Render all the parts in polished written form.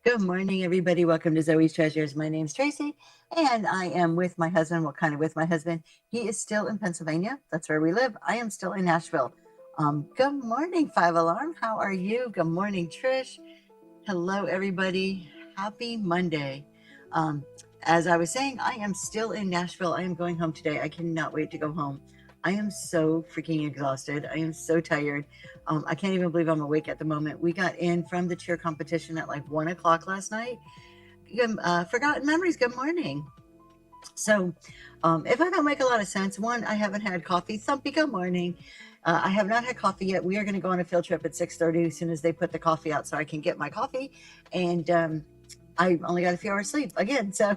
Good morning, everybody. Welcome to Zoe's Treasures. My name's Tracy, and I am with my husband. Well, kind of with my husband. He is still in Pennsylvania. That's where we live. I am still in Nashville. Good morning, Five Alarm. How are you? Good morning, Trish. Hello, everybody. Happy Monday. Um, as I was saying, I am still in Nashville. I am going home today. I cannot wait to go home. I am so freaking exhausted. I am so tired. I can't even believe I'm awake at the moment. We got in from the cheer competition at like 1 o'clock last night. Forgotten Memories. Good morning. So, if I don't make a lot of sense, one, I haven't had coffee. Thumpy, good morning. I have not had coffee yet. We are going to go on a field trip at 6:30 as soon as they put the coffee out, so I can get my coffee. And I only got a few hours sleep again. So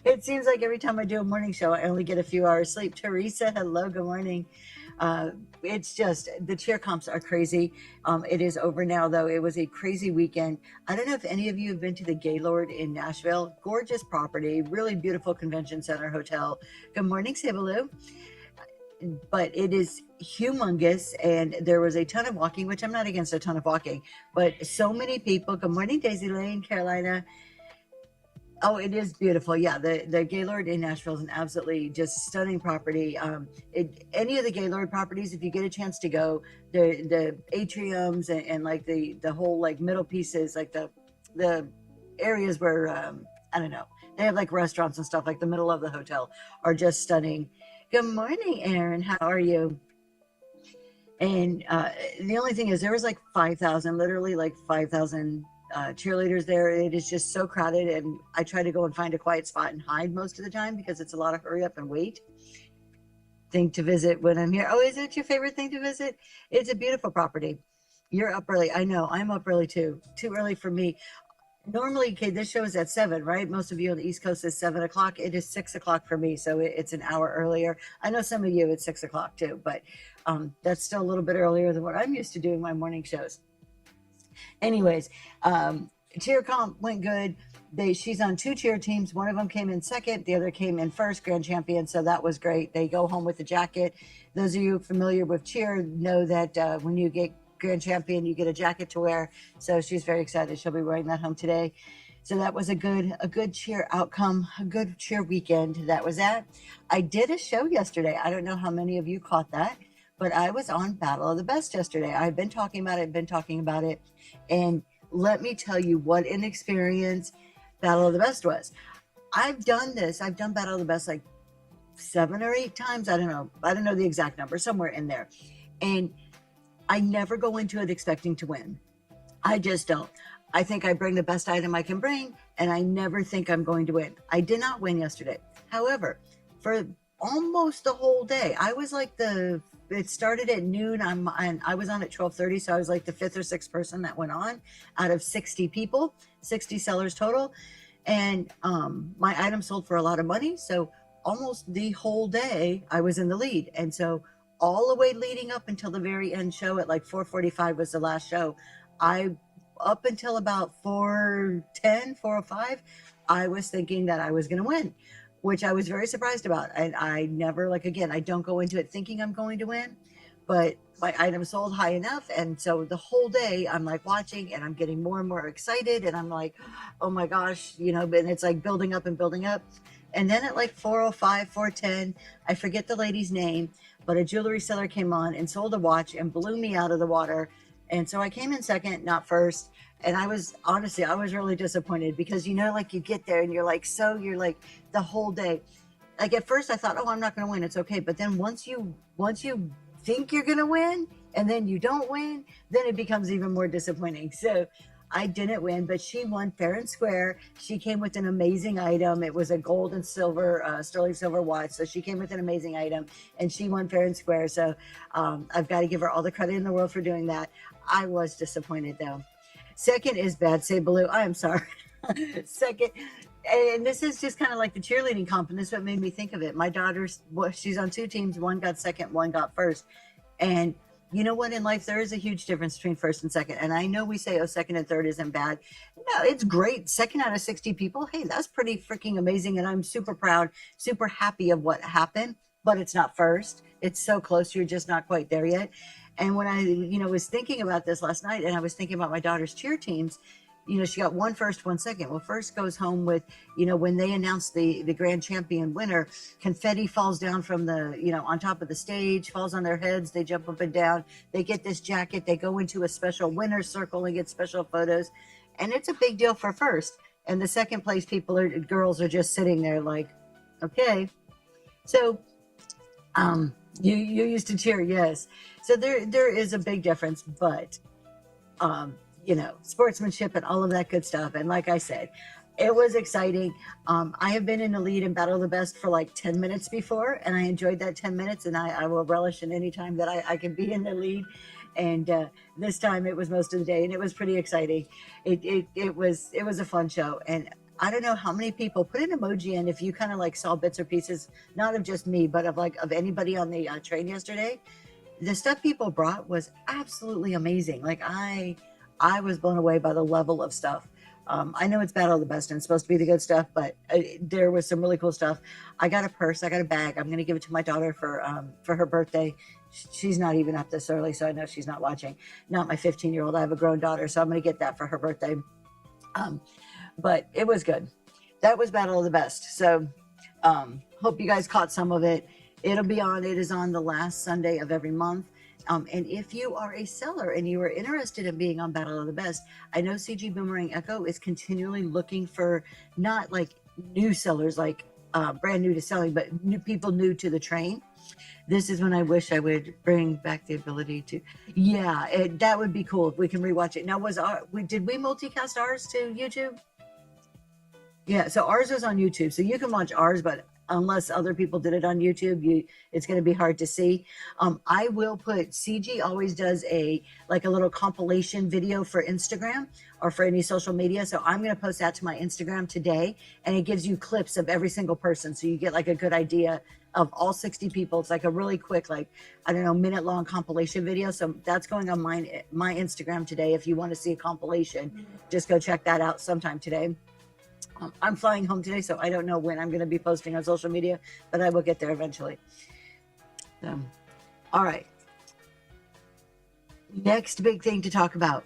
it seems like every time I do a morning show, I only get a few hours sleep. Teresa, hello, good morning. It's just the cheer comps are crazy. It is over now, though. It was a crazy weekend. I don't know if any of you have been to the Gaylord in Nashville. Gorgeous property, really beautiful convention center hotel. Good morning, Sabaloo. But it is humongous, and there was a ton of walking, which I'm not against a ton of walking, but so many people. Good morning, Daisy Lane, Carolina. Oh, it is beautiful. Yeah, the Gaylord in Nashville is an absolutely just stunning property. Any of the Gaylord properties, if you get a chance to go, the atriums and like the whole like middle pieces, like the areas where I don't know, they have like restaurants and stuff, like the middle of the hotel, are just stunning. Good morning, Aaron. How are you? And the only thing is, there was like 5,000, literally like 5,000 cheerleaders there. It is just so crowded. And I try to go and find a quiet spot and hide most of the time because it's a lot of hurry up and wait thing to visit when I'm here. Oh, is it your favorite thing to visit? It's a beautiful property. You're up early. I know. I'm up early too. Too early for me. Normally, okay, this show is at 7, right? Most of you on the East Coast is 7 o'clock. It is 6 o'clock for me, so it's an hour earlier. I know some of you it's 6 o'clock too, but that's still a little bit earlier than what I'm used to doing my morning shows. Anyways, cheer comp went good. She's on two cheer teams. One of them came in second, the other came in first, grand champion. So that was great. They go home with a jacket. Those of you familiar with cheer know that when you get grand champion, you get a jacket to wear. So she's very excited. She'll be wearing that home today. So that was a good cheer outcome, a good cheer weekend. That was that. I did a show yesterday. I don't know how many of you caught that, but I was on Battle of the Best yesterday. I've been talking about it, and let me tell you what an experience Battle of the Best was. I've done this. I've done Battle of the Best like 7 or 8 times. I don't know. I don't know the exact number, somewhere in there. And I never go into it expecting to win. I just don't. I think I bring the best item I can bring, and I never think I'm going to win. I did not win yesterday. However, for almost the whole day, I was like it started at noon. And I was on at 12:30, so I was like the fifth or sixth person that went on out of 60 people, 60 sellers total. And my item sold for a lot of money, so almost the whole day I was in the lead. And so all the way leading up until the very end show at like 4:45 was the last show. I Up until about 4:10, 4:05, I was thinking that I was going to win, which I was very surprised about. And I never, like, again, I don't go into it thinking I'm going to win, but my item sold high enough. And so the whole day I'm like watching, and I'm getting more and more excited. And I'm like, oh my gosh, and it's like building up and building up. And then at like 4:05, 4:10, I forget the lady's name, but a jewelry seller came on and sold a watch and blew me out of the water. And so I came in second, not first. And I was really disappointed because, like you get there and you're like the whole day. Like at first I thought, oh, I'm not going to win. It's okay. But then once you think you're going to win and then you don't win, then it becomes even more disappointing. So I didn't win, but she won fair and square. She came with an amazing item. It was a gold and silver, sterling silver watch. So she came with an amazing item, and she won fair and square. So I've got to give her all the credit in the world for doing that. I was disappointed though. Second is Bad Say Blue. I am sorry. Second, and this is just kind of like the cheerleading comp, and this is what made me think of it. My daughter's, she's on two teams. One got second, one got first. And you know what? In life, there is a huge difference between first and second. And I know we say, oh, second and third isn't bad. No, it's great. Second out of 60 people. Hey, that's pretty freaking amazing. And I'm super proud, super happy of what happened, but it's not first. It's so close. You're just not quite there yet. And when I, was thinking about this last night, and I was thinking about my daughter's cheer teams, she got one first, one second. Well, first goes home with, when they announce the grand champion winner, confetti falls down from the, on top of the stage, falls on their heads. They jump up and down. They get this jacket. They go into a special winner's circle and get special photos. And it's a big deal for first. And the second place girls are just sitting there like, okay. So, you used to cheer, yes. So there is a big difference, but, sportsmanship and all of that good stuff. And like I said, it was exciting. I have been in the lead in Battle of the Best for like 10 minutes before, and I enjoyed that 10 minutes, and I will relish in any time that I can be in the lead. And this time it was most of the day, and it was pretty exciting. It was a fun show. And I don't know how many people put an emoji in if you kind of like saw bits or pieces, not of just me, but of anybody on the train yesterday. The stuff people brought was absolutely amazing. Like I was blown away by the level of stuff. I know it's Battle of the Best and it's supposed to be the good stuff, but there was some really cool stuff. I got a purse, I got a bag. I'm going to give it to my daughter for her birthday. She's not even up this early, so I know she's not watching. Not my 15-year-old. I have a grown daughter, so I'm going to get that for her birthday. But it was good. That was Battle of the Best. So hope you guys caught some of it. It is on the last Sunday of every month. And if you are a seller and you are interested in being on Battle of the Best, I know CG Boomerang Echo is continually looking for not like new sellers, like brand new to selling, but new people new to the train. This is when I wish I would bring back the ability to, that would be cool if we can rewatch it. Now, did we multicast ours to YouTube? Yeah, so ours is on YouTube, so you can watch ours, but unless other people did it on YouTube, it's going to be hard to see. I will put, CG always does a little compilation video for Instagram or for any social media. So I'm going to post that to my Instagram today, and it gives you clips of every single person. So you get like a good idea of all 60 people. It's like a really quick, minute long compilation video. So that's going on my Instagram today. If you want to see a compilation, just go check that out sometime today. I'm flying home today, so I don't know when I'm going to be posting on social media, but I will get there eventually. All right. Next big thing to talk about.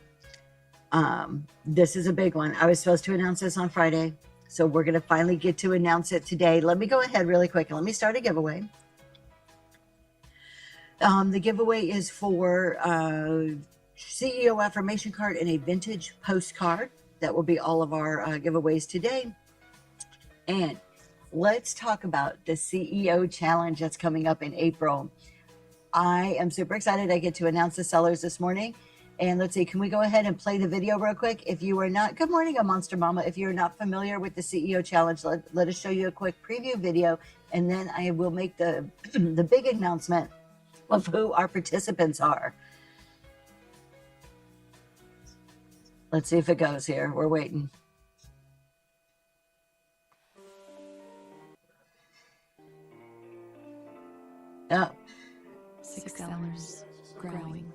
This is a big one. I was supposed to announce this on Friday, so we're going to finally get to announce it today. Let me go ahead really quick and let me start a giveaway. The giveaway is for CEO affirmation card and a vintage postcard. That will be all of our giveaways today. And let's talk about the CEO challenge that's coming up in April. I am super excited. I get to announce the sellers this morning. And let's see, can we go ahead and play the video real quick? If you are not, good morning, a Monster Mama. If you're not familiar with the CEO challenge, let us show you a quick preview video. And then I will make the big announcement of who our participants are. Let's see if it goes here. We're waiting. Oh. 6 sellers growing,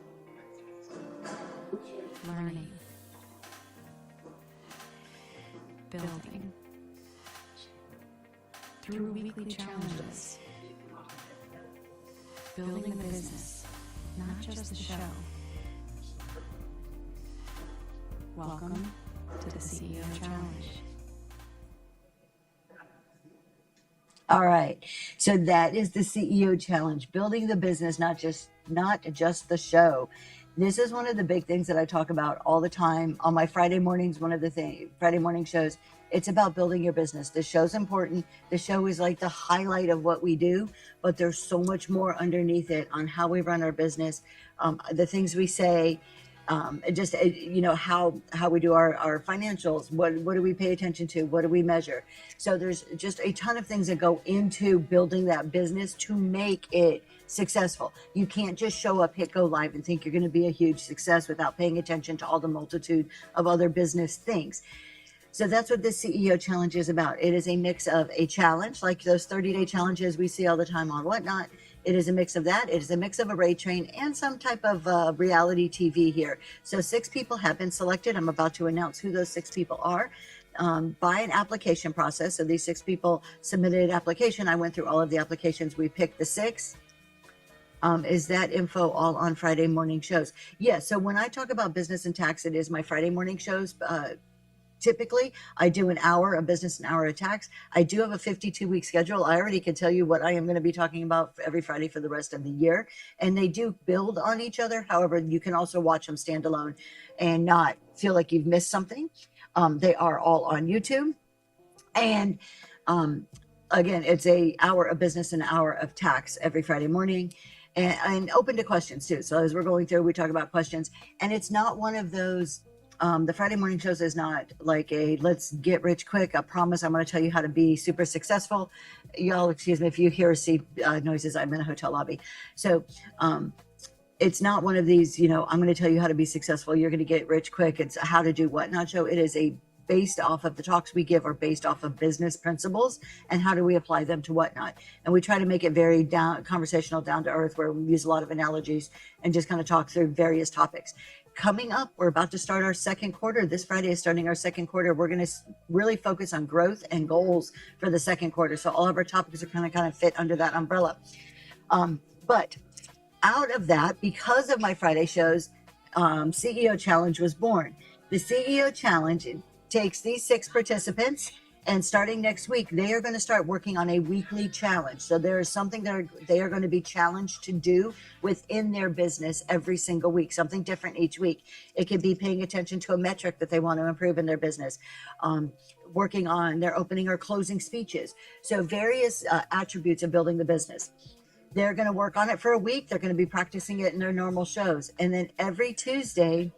learning, building through weekly challenges, building the business, not just the show. Welcome to the CEO Challenge. All right. So that is the CEO Challenge, building the business, not just the show. This is one of the big things that I talk about all the time on my Friday mornings. One of the Friday morning shows, it's about building your business. The show's important. The show is like the highlight of what we do, but there's so much more underneath it on how we run our business, the things we say, how we do our financials, what do we pay attention to, what do we measure. So there's just a ton of things that go into building that business to make it successful. You can't just show up, hit go live, and think you're going to be a huge success without paying attention to all the multitude of other business things. So that's what this CEO challenge is about. It is a mix of a challenge, like those 30-day challenges we see all the time on Whatnot. It is a mix of that. It is a mix of a raid train and some type of reality TV here. So 6 people have been selected. I'm about to announce who those 6 people are by an application process. So these 6 people submitted an application. I went through all of the applications. We picked the 6. Is that info all on Friday morning shows? Yes. So when I talk about business and tax, it is my Friday morning shows. Typically, I do an hour of business, an hour of tax. I do have a 52-week schedule. I already can tell you what I am going to be talking about every Friday for the rest of the year. And they do build on each other. However, you can also watch them stand alone and not feel like you've missed something. They are all on YouTube. And again, it's an hour of business, an hour of tax every Friday morning. And open to questions too. So as we're going through, we talk about questions. And it's not one of those the Friday morning shows is not like a let's get rich quick. I promise I'm going to tell you how to be super successful. Y'all, excuse me if you hear or see noises. I'm in a hotel lobby. So it's not one of these, I'm going to tell you how to be successful. You're going to get rich quick. It's how to do whatnot show. It is based off of the talks we give are based off of business principles and how do we apply them to whatnot. And we try to make it very conversational, down to earth, where we use a lot of analogies and just kind of talk through various topics. Coming up, we're about to start our second quarter. This Friday is starting our second quarter. We're going to really focus on growth and goals for the second quarter. So all of our topics are kind of fit under that umbrella. But out of that, because of my Friday shows, CEO Challenge was born. The CEO Challenge takes these 6 participants, and starting next week, they are going to start working on a weekly challenge. So there is something that they are going to be challenged to do within their business every single week, something different each week. It could be paying attention to a metric that they want to improve in their business, working on their opening or closing speeches. So various attributes of building the business. They're going to work on it for a week. They're going to be practicing it in their normal shows. And then every Tuesday,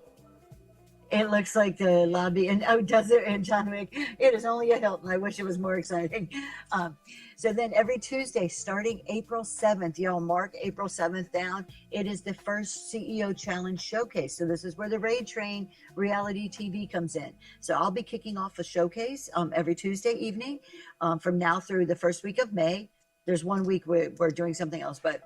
it looks like the lobby in Desert and John Wick. It is only a Hilton. I wish it was more exciting. So then every Tuesday, starting April 7th, y'all mark April 7th down. It is the first CEO Challenge Showcase. So this is where the Raid Train reality TV comes in. So I'll be kicking off a showcase every Tuesday evening from now through the first week of May. There's 1 week we're doing something else, but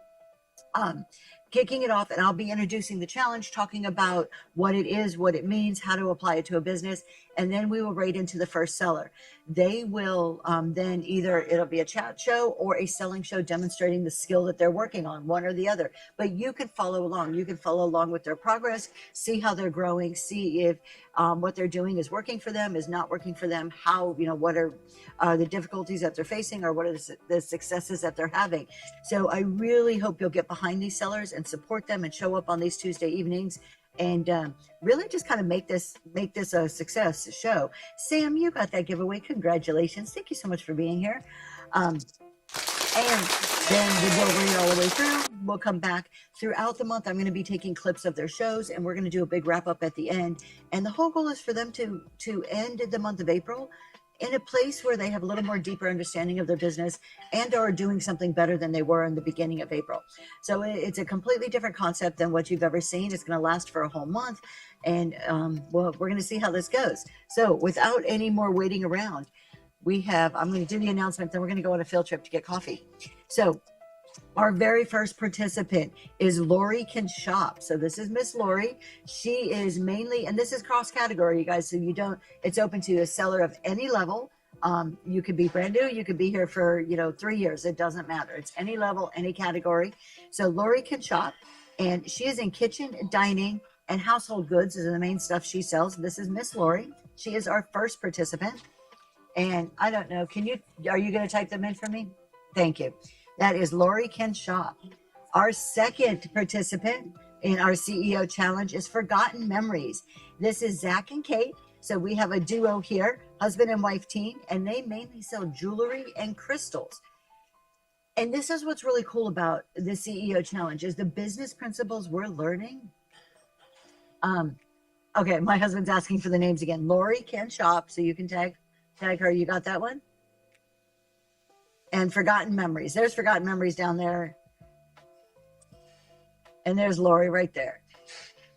kicking it off, and I'll be introducing the challenge, talking about what it is, what it means, how to apply it to a business, and then we will rate into the first seller. They will then either it'll be a chat show or a selling show demonstrating the skill that they're working on, one or the other. But you can follow along. You can follow along with their progress, see how they're growing, see if what they're doing is working for them, is not working for them, how, what are the difficulties that they're facing, or what are the successes that they're having. So I really hope you'll get behind these sellers and support them and show up on these Tuesday evenings and really just kind of make this a success show. Sam, you got that giveaway. Congratulations. Thank you so much for being here. And then we'll go all the way through. We'll come back throughout the month. I'm going to be taking clips of their shows, and we're going to do a big wrap up at the end. And the whole goal is for them to end the month of April in a place where they have a little more deeper understanding of their business and are doing something better than they were in the beginning of April. So it's a completely different concept than what you've ever seen. It's going to last for a whole month. And we're going to see how this goes. So without any more waiting around, I'm going to do the announcement, then we're going to go on a field trip to get coffee. So our very first participant is Lori Can Shop. So this is Miss Lori. She is mainly, and this is cross category, you guys. So it's open to a seller of any level. You could be brand new. You could be here for, 3 years. It doesn't matter. It's any level, any category. So Lori Can Shop, and she is in kitchen, dining, and household goods is the main stuff she sells. This is Miss Lori. She is our first participant. And I don't know, are you going to type them in for me? Thank you. That is Lori Can Shop. Our second participant in our CEO Challenge is Forgotten Memories. This is Zach and Kate. So we have a duo here, husband and wife team, and they mainly sell jewelry and crystals. And this is what's really cool about the CEO Challenge is the business principles we're learning. Okay, my husband's asking for the names again. Lori Can Shop, so you can tag her. You got that one? And Forgotten Memories. There's Forgotten Memories down there. And there's Lori right there.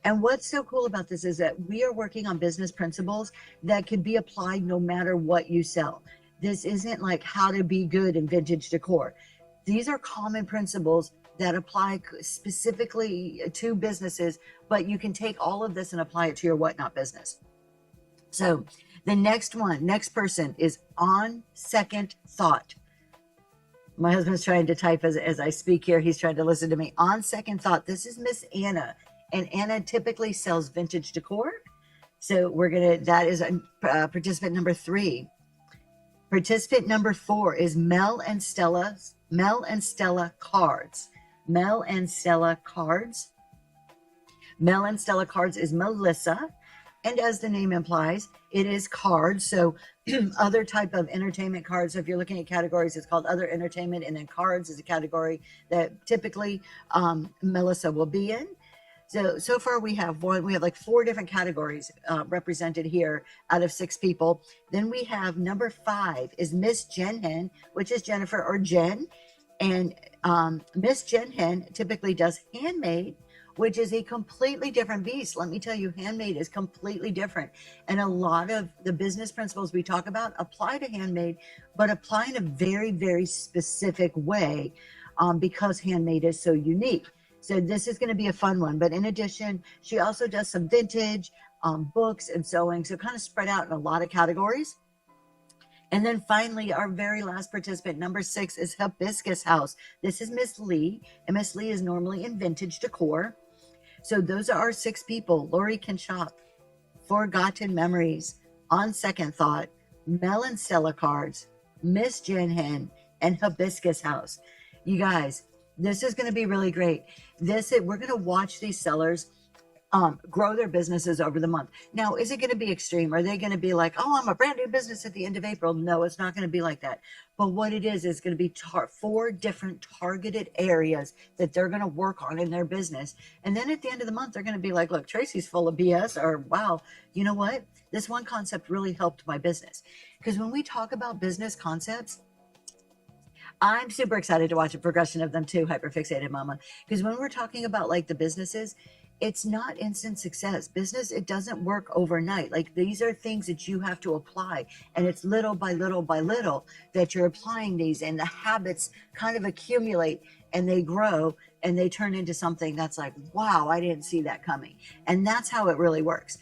And what's so cool about this is that we are working on business principles that could be applied no matter what you sell. This isn't like how to be good in vintage decor. These are common principles that apply specifically to businesses, but you can take all of this and apply it to your whatnot business. So the next person is On Second Thought. My husband's trying to type as I speak here. He's trying to listen to me. On Second Thought, this is Miss Anna. And Anna typically sells vintage decor, So that is participant number 3. Participant number 4 is Mel and Stella Cards. Mel and Stella Cards. Mel and Stella Cards is Melissa. And as the name implies, it is cards. So other type of entertainment cards. So if you're looking at categories, it's called other entertainment. And then cards is a category that typically Melissa will be in. So far we have like 4 different categories represented here out of 6 people. Then we have number 5 is Miss Jen Hen, which is Jennifer or Jen. And Miss Jen Hen typically does handmade, which is a completely different beast. Let me tell you, handmade is completely different. And a lot of the business principles we talk about apply to handmade, but apply in a very, very specific way because handmade is so unique. So this is going to be a fun one. But in addition, she also does some vintage books and sewing. So kind of spread out in a lot of categories. And then finally, our very last participant, number 6, is Hibiscus House. This is Miss Lee. And Miss Lee is normally in vintage decor. So those are our 6 people. Lori Can Shop, Forgotten Memories, On Second Thought, Mel and Stella Cards, Miss Jen Hen, and Hibiscus House. You guys, this is going to be really great. We're going to watch these sellers grow their businesses over the month. Now, is it going to be extreme? Are they going to be like, oh, I'm a brand new business at the end of April? No, it's not going to be like that. But what it is going to be 4 different targeted areas that they're going to work on in their business. And then at the end of the month, they're going to be like, look, Tracy's full of BS, or wow, you know what? This one concept really helped my business. Because when we talk about business concepts, I'm super excited to watch a progression of them too, Hyperfixated Mama. Because when we're talking about like the businesses, it's not instant success. Business, it doesn't work overnight. Like these are things that you have to apply. And it's little by little by little that you're applying these, and the habits kind of accumulate and they grow and they turn into something that's like, wow, I didn't see that coming. And that's how it really works.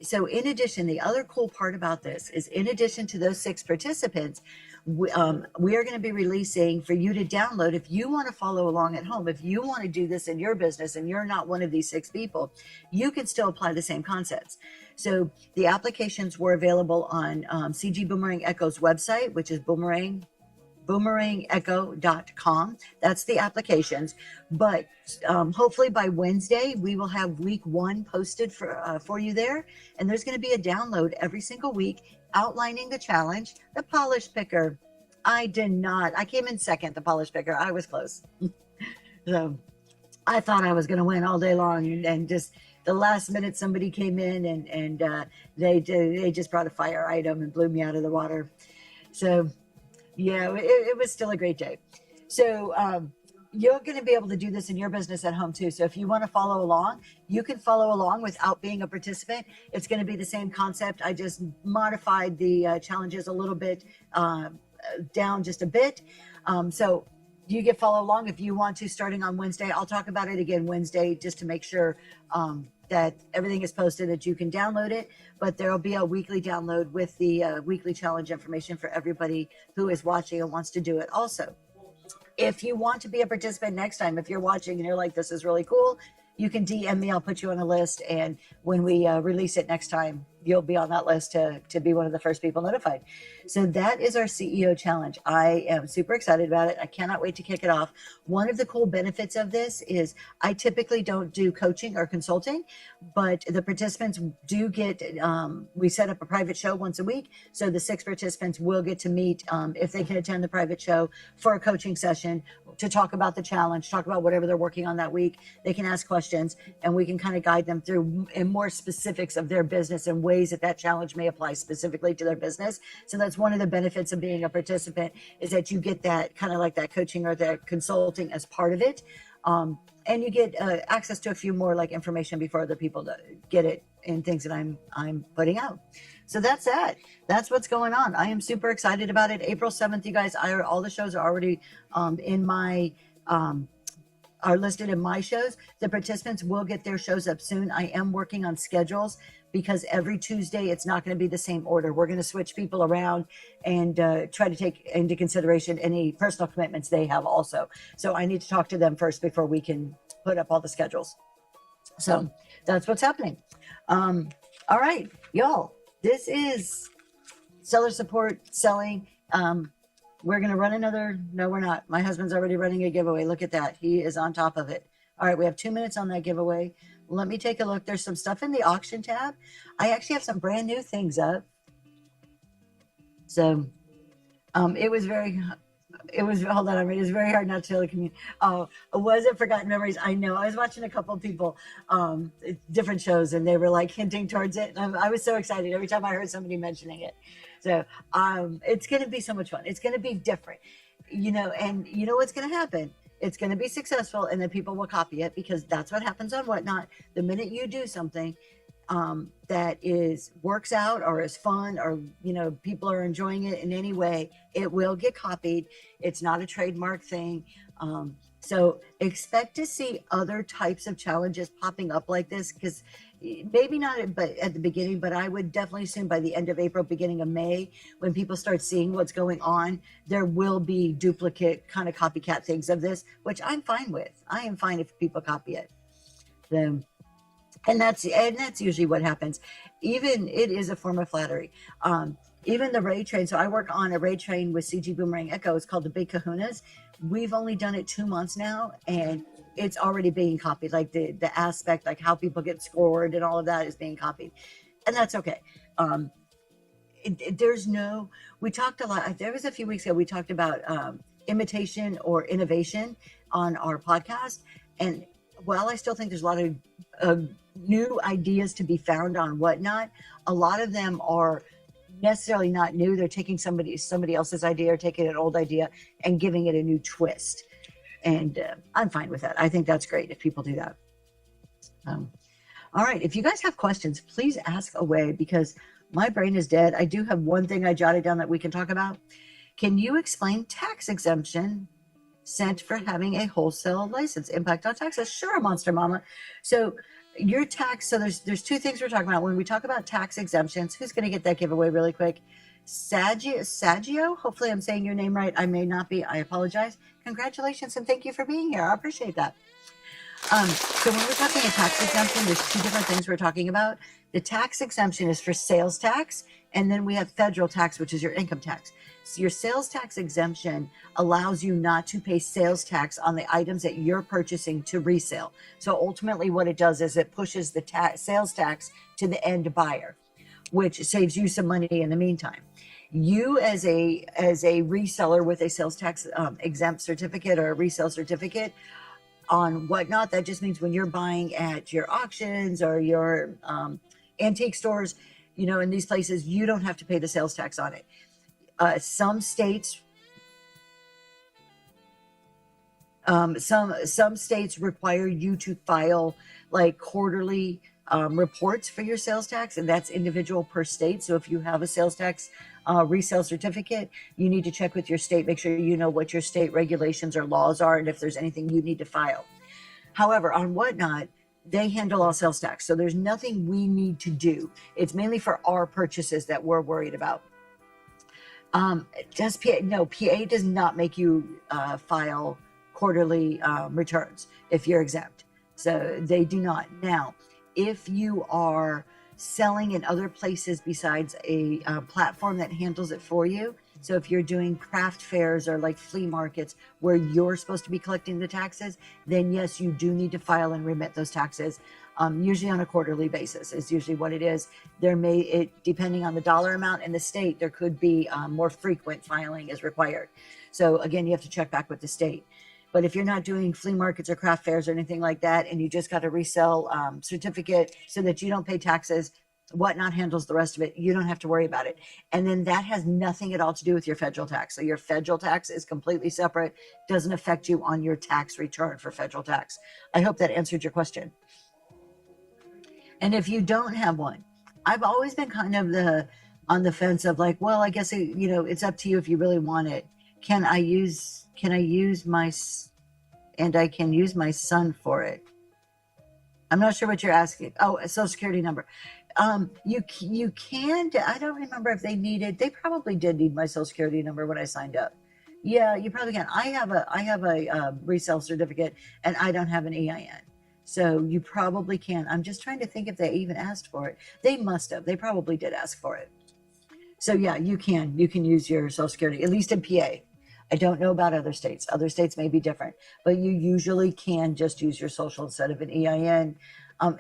So in addition, the other cool part about this is in addition to those 6 participants, we are going to be releasing for you to download if you want to follow along at home. If you want to do this in your business and you're not one of these 6 people, you can still apply the same concepts. So the applications were available on CG Boomerang Echo's website, which is boomerangecho.com. That's the applications. But hopefully by Wednesday, we will have week 1 posted for you there. And there's going to be a download every single week outlining the challenge, the polish picker. I came in second, the polish picker. I was close. So I thought I was going to win all day long. And just the last minute, somebody came in and they just brought a fire item and blew me out of the water. So yeah, it was still a great day. So you're going to be able to do this in your business at home too. So if you want to follow along, you can follow along without being a participant. It's going to be the same concept. I just modified the challenges a little bit down just a bit. So you can follow along if you want to, starting on Wednesday. I'll talk about it again Wednesday just to make sure that everything is posted, that you can download it. But there'll be a weekly download with the weekly challenge information for everybody who is watching and wants to do it also. If you want to be a participant next time, if you're watching and you're like, this is really cool, you can DM me. I'll put you on a list. And when we release it next time, you'll be on that list to be one of the first people notified. So that is our CEO challenge. I am super excited about it. I cannot wait to kick it off. One of the cool benefits of this is I typically don't do coaching or consulting, but the participants do get, we set up a private show once a week. So the 6 participants will get to meet, if they can attend the private show, for a coaching session to talk about the challenge, talk about whatever they're working on that week. They can ask questions and we can kind of guide them through in more specifics of their business and ways that challenge may apply specifically to their business. So that's one of the benefits of being a participant, is that you get that kind of like that coaching or that consulting as part of it. And you get access to a few more like information before other people get it and things that I'm putting out. So that's that. That's what's going on. I am super excited about it. April 7th, you guys, all the shows are already in my are listed in my shows. The participants will get their shows up soon. I am working on schedules because every Tuesday it's not going to be the same order. We're going to switch people around and try to take into consideration any personal commitments they have also. So I need to talk to them first before we can put up all the schedules. So that's what's happening. All right, y'all, this is seller support selling. We're going to run another. No, we're not. My husband's already running a giveaway. Look at that. He is on top of it. All right, we have 2 minutes on that giveaway. Let me take a look. There's some stuff in the auction tab. I actually have some brand new things up. So it was hold on, it was very hard not to telecommunicate. Oh, was it Forgotten Memories? I know. I was watching a couple of people, different shows, and they were like hinting towards it. And I was so excited every time I heard somebody mentioning it. So it's going to be so much fun. It's going to be different, and you know what's going to happen? It's going to be successful, and then people will copy it, because that's what happens on Whatnot. The minute you do something that works out or is fun, or people are enjoying it in any way, it will get copied. It's not a trademark thing. So expect to see other types of challenges popping up like this, because maybe not at the beginning, but I would definitely assume by the end of April, beginning of May, when people start seeing what's going on, there will be duplicate kind of copycat things of this, which I'm fine with. I am fine if people copy it. Then and that's usually what happens. Even it is a form of flattery. Even the raid train. So I work on a raid train with CG Boomerang Echo. It's called the Big Kahunas. We've only done it 2 months now, and it's already being copied. Like the aspect, like how people get scored and all of that is being copied, and that's okay. We talked a lot. There was a few weeks ago, we talked about imitation or innovation on our podcast, and while I still think there's a lot of new ideas to be found on Whatnot, a lot of them are necessarily not new. They're taking somebody else's idea, or taking an old idea and giving it a new twist. And I'm fine with that. I think that's great if people do that. All right. If you guys have questions, please ask away, because my brain is dead. I do have one thing I jotted down that we can talk about. Can you explain tax exemption sent for having a wholesale license, impact on taxes? Sure, Monster Mama. So your tax, so there's two things we're talking about. When we talk about tax exemptions, who's going to get that giveaway really quick? Saggio, hopefully I'm saying your name right. I may not be. I apologize. Congratulations, and thank you for being here. I appreciate that. So when we're talking a tax exemption, there's two different things we're talking about. The tax exemption is for sales tax, and then we have federal tax, which is your income tax. So your sales tax exemption allows you not to pay sales tax on the items that you're purchasing to resale. So ultimately what it does is it pushes the sales tax to the end buyer, which saves you some money in the meantime. You as a reseller with a sales tax exempt certificate or a resale certificate on Whatnot, that just means when you're buying at your auctions or your antique stores, in these places, you don't have to pay the sales tax on it. Some states require you to file like quarterly reports for your sales tax, and that's individual per state. So if you have a sales tax resale certificate, you need to check with your state, make sure you know what your state regulations or laws are, and if there's anything you need to file. However, on Whatnot, they handle all sales tax, so there's nothing we need to do. It's mainly for our purchases that we're worried about. PA does not make you file quarterly returns if you're exempt. So they do not. Now, if you are selling in other places besides a platform that handles it for you, so if you're doing craft fairs or like flea markets where you're supposed to be collecting the taxes, then yes, you do need to file and remit those taxes. Usually on a quarterly basis is usually what it is. Depending on the dollar amount and the state, there could be more frequent filing is required. So again, you have to check back with the state. But if you're not doing flea markets or craft fairs or anything like that, and you just got a resale certificate so that you don't pay taxes, Whatnot handles the rest of it. You don't have to worry about it. And then that has nothing at all to do with your federal tax. So your federal tax is completely separate, doesn't affect you on your tax return for federal tax. I hope that answered your question. And if you don't have one, I've always been kind of on the fence of like, well, I guess it's up to you if you really want it. Can I use my son for it? I'm not sure what you're asking. Oh, a social security number. You can. I don't remember if they probably did need my social security number when I signed up. Yeah, you probably can. I have a resale certificate, and I don't have an EIN. So you probably can. I'm just trying to think if they even asked for it. They must have. They probably did ask for it. So yeah, you can use your Social Security, at least in PA. I don't know about other states. Other states may be different, but you usually can just use your social instead of an EIN.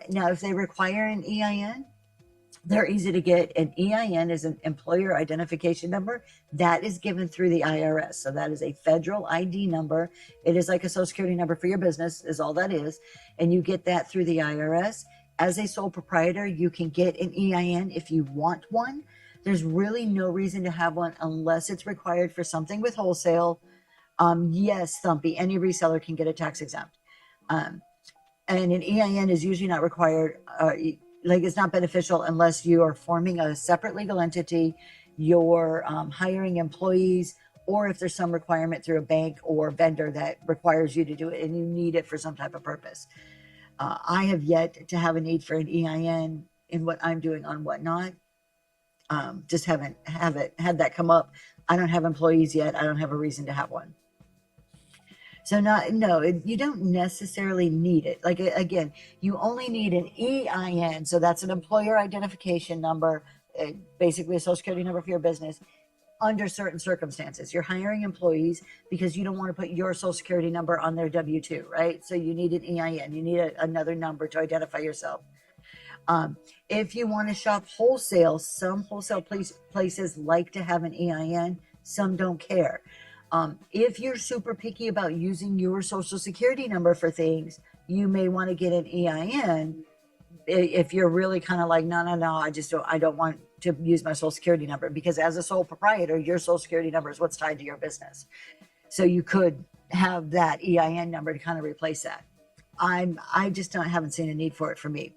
Now, if they require an EIN, they're easy to get. An EIN is an employer identification number that is given through the IRS. So that is a federal ID number. It is like a Social Security number for your business, is all that is. And you get that through the IRS. As a sole proprietor, you can get an EIN if you want one. There's really no reason to have one unless it's required for something with wholesale. Yes, Thumpy, any reseller can get a tax exempt. And an EIN is usually not required. Like it's not beneficial unless you are forming a separate legal entity, you're hiring employees, or if there's some requirement through a bank or vendor that requires you to do it and you need it for some type of purpose. I have yet to have a need for an EIN in what I'm doing on Whatnot. Just haven't had that come up. I don't have employees yet. I don't have a reason to have one. So you don't necessarily need it. Like again, you only need an EIN. So that's an employer identification number, basically a Social Security number for your business under certain circumstances. You're hiring employees because you don't want to put your Social Security number on their W-2, right? So you need an EIN. You need another number to identify yourself. If you want to shop wholesale, some wholesale places like to have an EIN, some don't care. If you're super picky about using your Social Security number for things, you may want to get an EIN. If you're really kind of like, no, I don't want to use my Social Security number, because as a sole proprietor, your Social Security number is what's tied to your business. So you could have that EIN number to kind of replace that. I just haven't seen a need for it for me.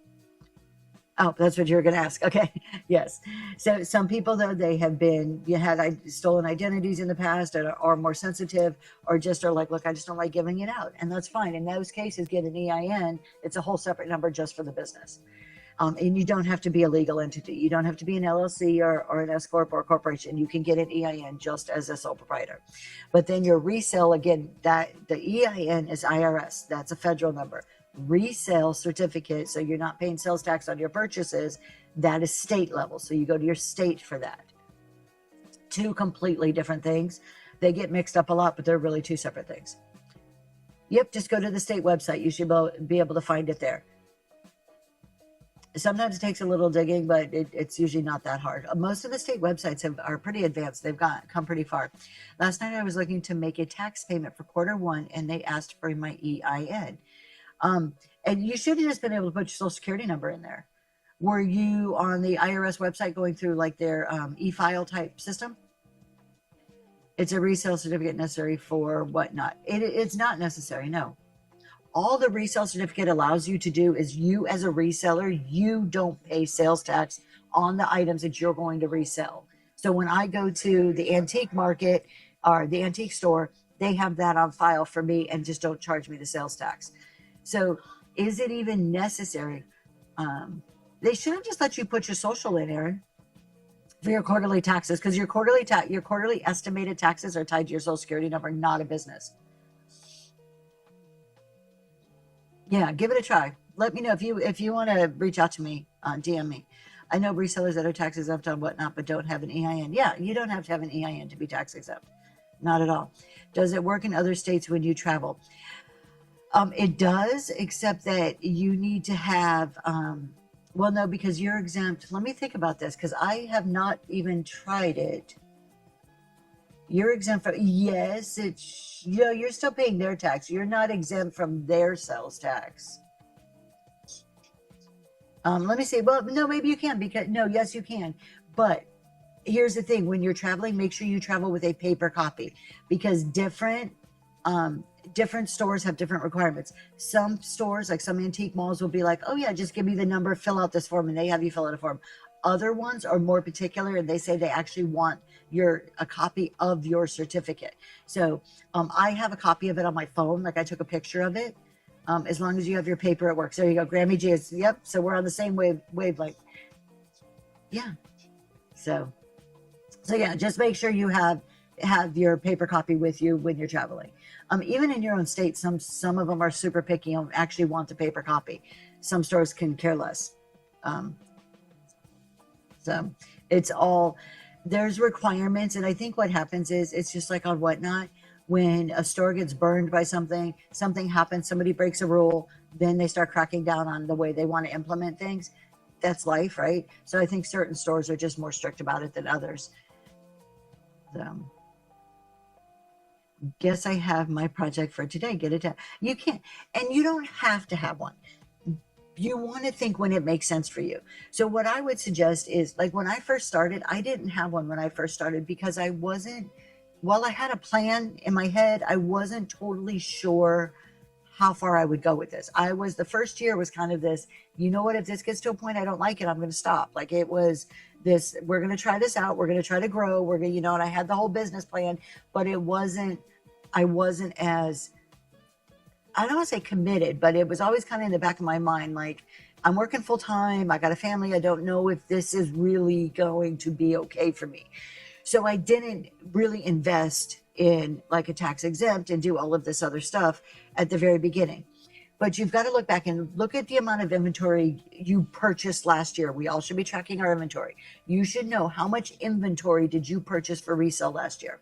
Oh, that's what you were going to ask. Okay. Yes. So some people, though, they have been, had stolen identities in the past, and are more sensitive, or just are like, look, I just don't like giving it out. And that's fine. In those cases, get an EIN. It's a whole separate number just for the business. And you don't have to be a legal entity. You don't have to be an LLC or an S Corp or a corporation. You can get an EIN just as a sole proprietor. But then your resale, again, that the EIN is IRS. That's a federal number. Resale certificate, so you're not paying sales tax on your purchases, that is state level. So you go to your state for that. Two completely different things. They get mixed up a lot, but they're really two separate things. Yep, just go to the state website. You should be able to find it there. Sometimes it takes a little digging, but it's usually not that hard. Most of the state websites are pretty advanced. They've come pretty far. Last night I was looking to make a tax payment for Q1, and they asked for my EIN. And you should have just been able to put your Social Security number in there. Were you on the IRS website going through like their e-file type system? It's a resale certificate necessary for Whatnot. It's not necessary, no. All the resale certificate allows you to do is, you as a reseller, you don't pay sales tax on the items that you're going to resell. So when I go to the antique market or the antique store, they have that on file for me and just don't charge me the sales tax. So is it even necessary? They should have just let you put your social in, Aaron, for your quarterly taxes, because your quarterly estimated taxes are tied to your Social Security number, not a business. Yeah, give it a try. Let me know if you want to reach out to me, DM me. I know resellers that are tax exempt on Whatnot but don't have an EIN. Yeah, you don't have to have an EIN to be tax exempt. Not at all. Does it work in other states when you travel? It does, except that you need to have, well, no, because you're exempt. Let me think about this, because I have not even tried it. You're exempt from, yes, you're still paying their tax. You're not exempt from their sales tax. Let me see. Well, no, maybe you can, because, no, yes, you can. But here's the thing. When you're traveling, make sure you travel with a paper copy, because different stores have different requirements. Some stores, like some antique malls, will be like, oh yeah, just give me the number, fill out this form, and they have you fill out a form. Other ones are more particular, and they say they actually want a copy of your certificate. So I have a copy of it on my phone. Like I took a picture of it. As long as you have your paper, it works. There you go. Grammy G is, yep. So we're on the same wavelength. Yeah. So yeah, just make sure you have have your paper copy with you when you're traveling. Even in your own state, some of them are super picky and actually want the paper copy. Some stores can care less. So it's all, there's requirements. And I think what happens is it's just like on Whatnot, when a store gets burned by something happens, somebody breaks a rule, then they start cracking down on the way they want to implement things. That's life, right? So I think certain stores are just more strict about it than others. So guess I have my project for today. Get it done. You can't, and you don't have to have one. You want to think when it makes sense for you. So what I would suggest is, like, when I first started, I didn't have one when I first started because I wasn't, while I had a plan in my head, I wasn't totally sure how far I would go with this. The first year was kind of this, you know what, if this gets to a point I don't like it, I'm going to stop. Like, it was this, we're going to try this out. We're going to try to grow. We're going to, and I had the whole business plan, but I wasn't as, I don't want to say committed, but it was always kind of in the back of my mind, like, I'm working full time. I got a family. I don't know if this is really going to be okay for me. So I didn't really invest in like a tax exempt and do all of this other stuff at the very beginning. But you've got to look back and look at the amount of inventory you purchased last year. We all should be tracking our inventory. You should know how much inventory did you purchase for resale last year.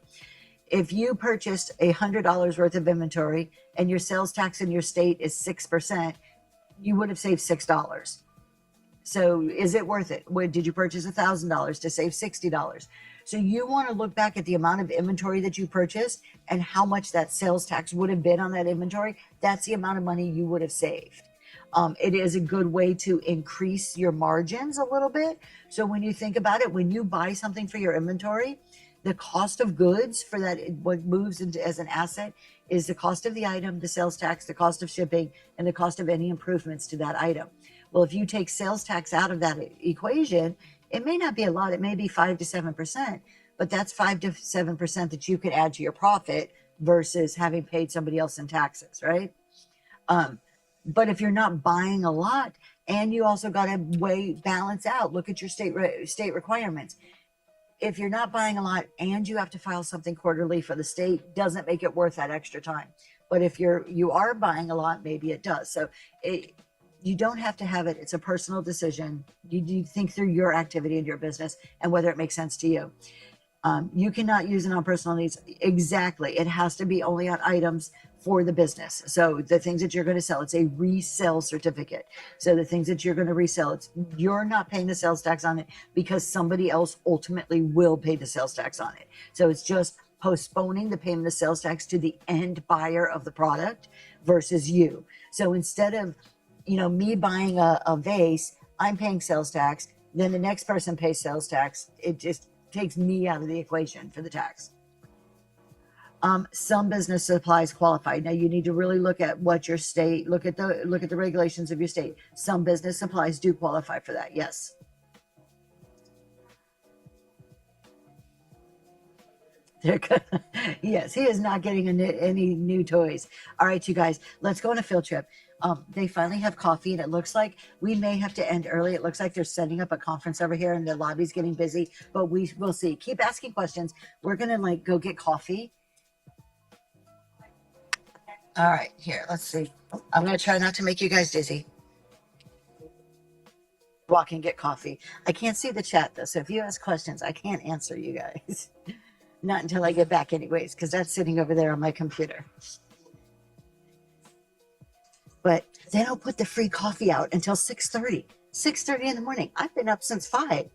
If you purchased $100 worth of inventory and your sales tax in your state is 6%, you would have saved $6. So is it worth it? Did you purchase $1,000 to save $60? So you want to look back at the amount of inventory that you purchased and how much that sales tax would have been on that inventory. That's the amount of money you would have saved. It is a good way to increase your margins a little bit. So when you think about it, when you buy something for your inventory, the cost of goods for that, what moves into as an asset, is the cost of the item, the sales tax, the cost of shipping, and the cost of any improvements to that item. Well, if you take sales tax out of that equation, it may not be a lot. It may be 5 to 7%, but that's 5 to 7% that you could add to your profit versus having paid somebody else in taxes, right? But if you're not buying a lot, and you also got to balance out, look at your state requirements. If you're not buying a lot and you have to file something quarterly for the state, doesn't make it worth that extra time. But if you are buying a lot, maybe it does. So you don't have to have it. It's a personal decision. You think through your activity and your business and whether it makes sense to you. You cannot use it on personal needs. Exactly. It has to be only on items for the business. So the things that you're going to sell, it's a resale certificate. So the things that you're going to resell, you're not paying the sales tax on it because somebody else ultimately will pay the sales tax on it. So it's just postponing the payment of sales tax to the end buyer of the product versus you. So instead of, me buying a vase, I'm paying sales tax, then the next person pays sales tax. It just takes me out of the equation for the tax. Some business supplies qualify. Now you need to really look at what your state, look at the regulations of your state. Some business supplies do qualify for that. Yes. Yes, he is not getting any new toys. All right, you guys, let's go on a field trip. They finally have coffee, and it looks like we may have to end early. It looks like they're setting up a conference over here, and the lobby's getting busy, but we'll see. Keep asking questions. We're going to go get coffee. All right, here, let's see. I'm going to try not to make you guys dizzy. Walk and get coffee. I can't see the chat, though, so if you ask questions, I can't answer you guys. Not until I get back anyways, because that's sitting over there on my computer. But they don't put the free coffee out until 6:30. 6:30 in the morning. I've been up since 5.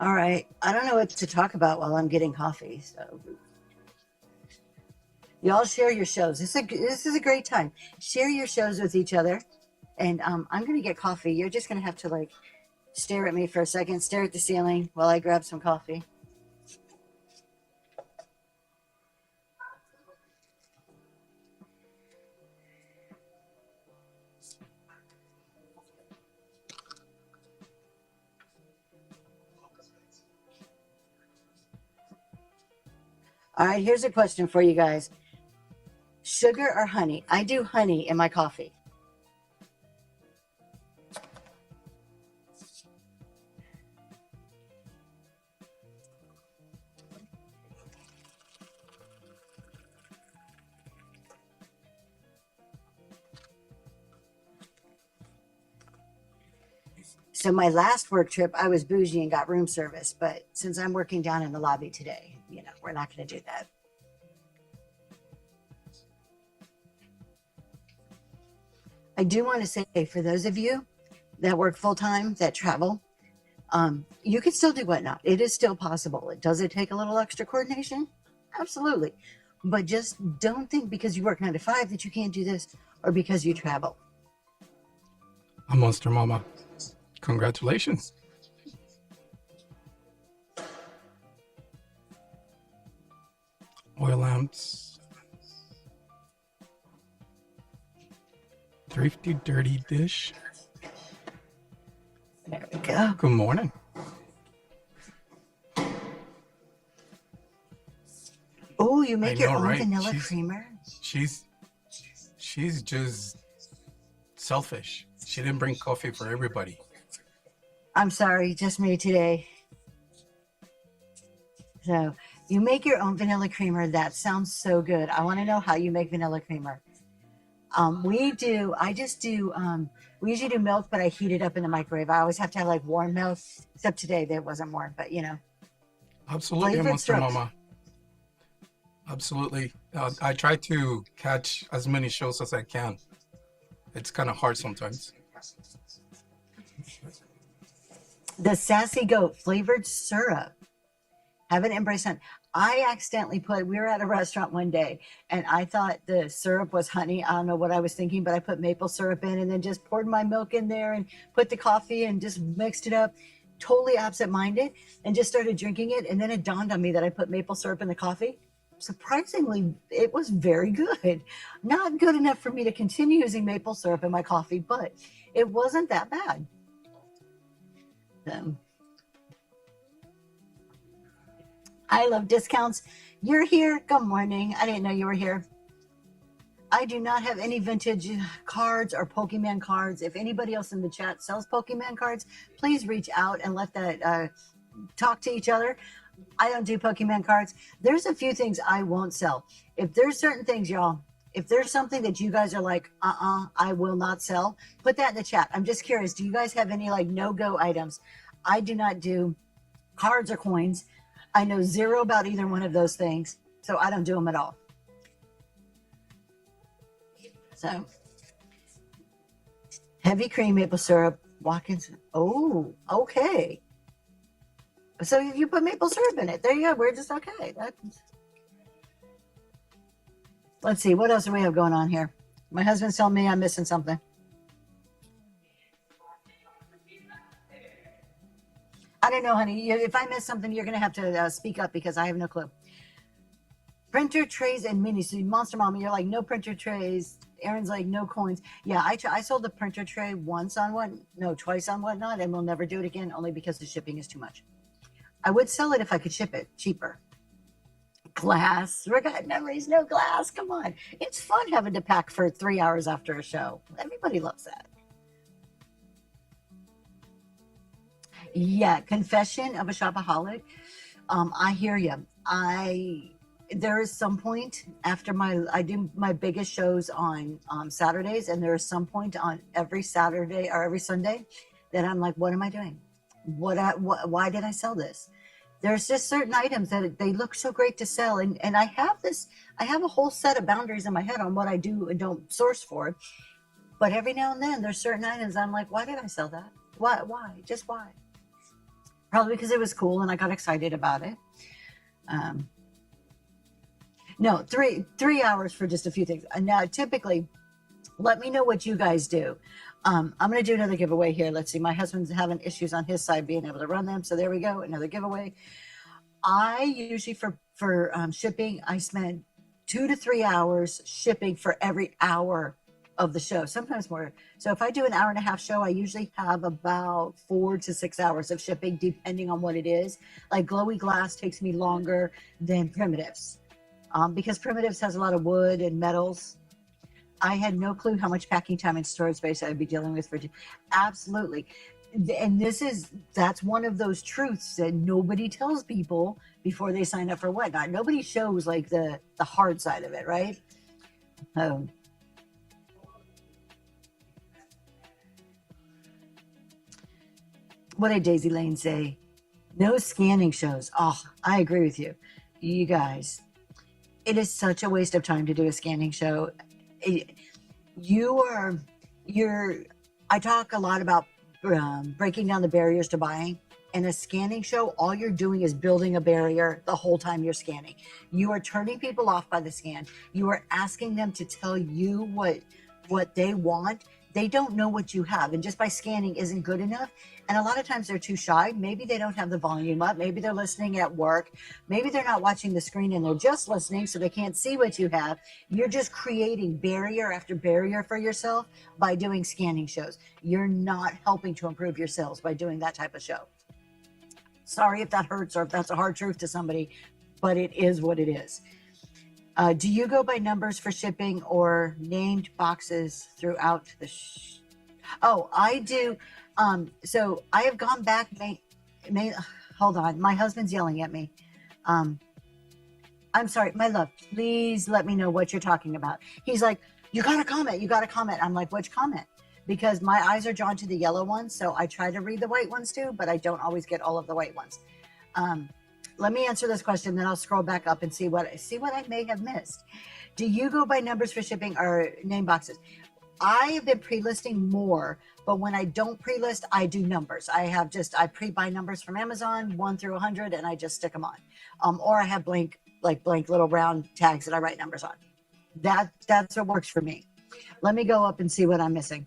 All right. I don't know what to talk about while I'm getting coffee. So y'all share your shows. This is a great time. Share your shows with each other. And I'm going to get coffee. You're just going to have to stare at me for a second, stare at the ceiling while I grab some coffee. All right, here's a question for you guys. Sugar or honey? I do honey in my coffee. So my last work trip, I was bougie and got room service. But since I'm working down in the lobby today, we're not going to do that. I do want to say, for those of you that work full time, that travel, you can still do whatnot. It is still possible. Does it take a little extra coordination? Absolutely. But just don't think because you work 9 to 5 that you can't do this, or because you travel. I'm Monster Mama. Congratulations. Oil lamps. Thrifty dirty dish. There we go. Good morning. Oh, you make I your know, own right? vanilla creamer? She's just selfish. She didn't bring coffee for everybody. I'm sorry, just me today. So you make your own vanilla creamer. That sounds so good. I want to know how you make vanilla creamer. We usually do milk, but I heat it up in the microwave. I always have to have like warm milk, except today that wasn't warm, but Absolutely, Flavored Monster strokes. Mama. Absolutely. I try to catch as many shows as I can. It's kind of hard sometimes. The Sassy Goat flavored syrup. Haven't embraced it. I accidentally we were at a restaurant one day and I thought the syrup was honey. I don't know what I was thinking, but I put maple syrup in and then just poured my milk in there and put the coffee and just mixed it up. Totally absent-minded, and just started drinking it. And then it dawned on me that I put maple syrup in the coffee. Surprisingly, it was very good. Not good enough for me to continue using maple syrup in my coffee, but it wasn't that bad. I love discounts. You're here. Good morning. I didn't know you were here. I do not have any vintage cards or Pokemon cards. If anybody else in the chat sells Pokemon cards, please reach out and let that talk to each other. I don't do Pokemon cards. There's a few things I won't sell. If there's certain things, y'all, if there's something that you guys are like, I will not sell, put that in the chat. I'm just curious. Do you guys have any like no-go items? I do not do cards or coins. I know zero about either one of those things, so I don't do them at all. So, heavy cream maple syrup, Watkins. Oh, okay. So you put maple syrup in it. There you go. We're just okay. Let's see. What else do we have going on here? My husband's telling me I'm missing something. I don't know, honey. If I miss something, you're going to have to speak up because I have no clue. Printer trays and minis. So Monster Mama, you're like, no printer trays. Aaron's like, no coins. Yeah, I sold the printer tray twice on Whatnot, and we'll never do it again, only because the shipping is too much. I would sell it if I could ship it cheaper. Glass. Forgot memories, no glass. Come on. It's fun having to pack for 3 hours after a show. Everybody loves that. Yeah, confession of a shopaholic. I hear you. There is some point after I do my biggest shows on Saturdays, and there is some point on every Saturday or every Sunday that I'm like, what am I doing? Why did I sell this? There's just certain items that they look so great to sell, and I have a whole set of boundaries in my head on what I do and don't source for. But every now and then, there's certain items I'm like, why did I sell that? Why? Just why? Probably because it was cool and I got excited about it. No, 3 hours for just a few things. Now, typically, let me know what you guys do. I'm going to do another giveaway here. Let's see. My husband's having issues on his side being able to run them. So there we go. Another giveaway. I usually for shipping, I spend 2 to 3 hours shipping for every hour of the show, sometimes more. So if I do an hour and a half show, I usually have about 4 to 6 hours of shipping, depending on what it is. Like Glowy Glass takes me longer than Primitives, because Primitives has a lot of wood and metals. I had no clue how much packing time and storage space I'd be dealing with for. Absolutely. And that's one of those truths that nobody tells people before they sign up for Whatnot. Nobody shows like the hard side of it, right? What did Daisy Lane say? No scanning shows. Oh, I agree with you. You guys, it is such a waste of time to do a scanning show. I talk a lot about breaking down the barriers to buying. In a scanning show, all you're doing is building a barrier the whole time you're scanning. You are turning people off by the scan. You are asking them to tell you what they want. They don't know what you have, and just by scanning isn't good enough. And a lot of times they're too shy. Maybe they don't have the volume up. Maybe they're listening at work. Maybe they're not watching the screen and they're just listening, so they can't see what you have. You're just creating barrier after barrier for yourself by doing scanning shows. You're not helping to improve your sales by doing that type of show. Sorry if that hurts or if that's a hard truth to somebody, but it is what it is. Do you go by numbers for shipping or named boxes throughout the Oh, I do. So I have gone back. Hold on. My husband's yelling at me. I'm sorry, my love. Please let me know what you're talking about. He's like, you got to comment. You got to comment. I'm like, which comment? Because my eyes are drawn to the yellow ones. So I try to read the white ones too, but I don't always get all of the white ones. Let me answer this question, then I'll scroll back up and see what I may have missed. Do you go by numbers for shipping or name boxes? I have been pre-listing more, but when I don't pre-list, I do numbers. I pre-buy numbers from Amazon, 1 through 100, and I just stick them on. Or I have blank little round tags that I write numbers on. That's what works for me. Let me go up and see what I'm missing.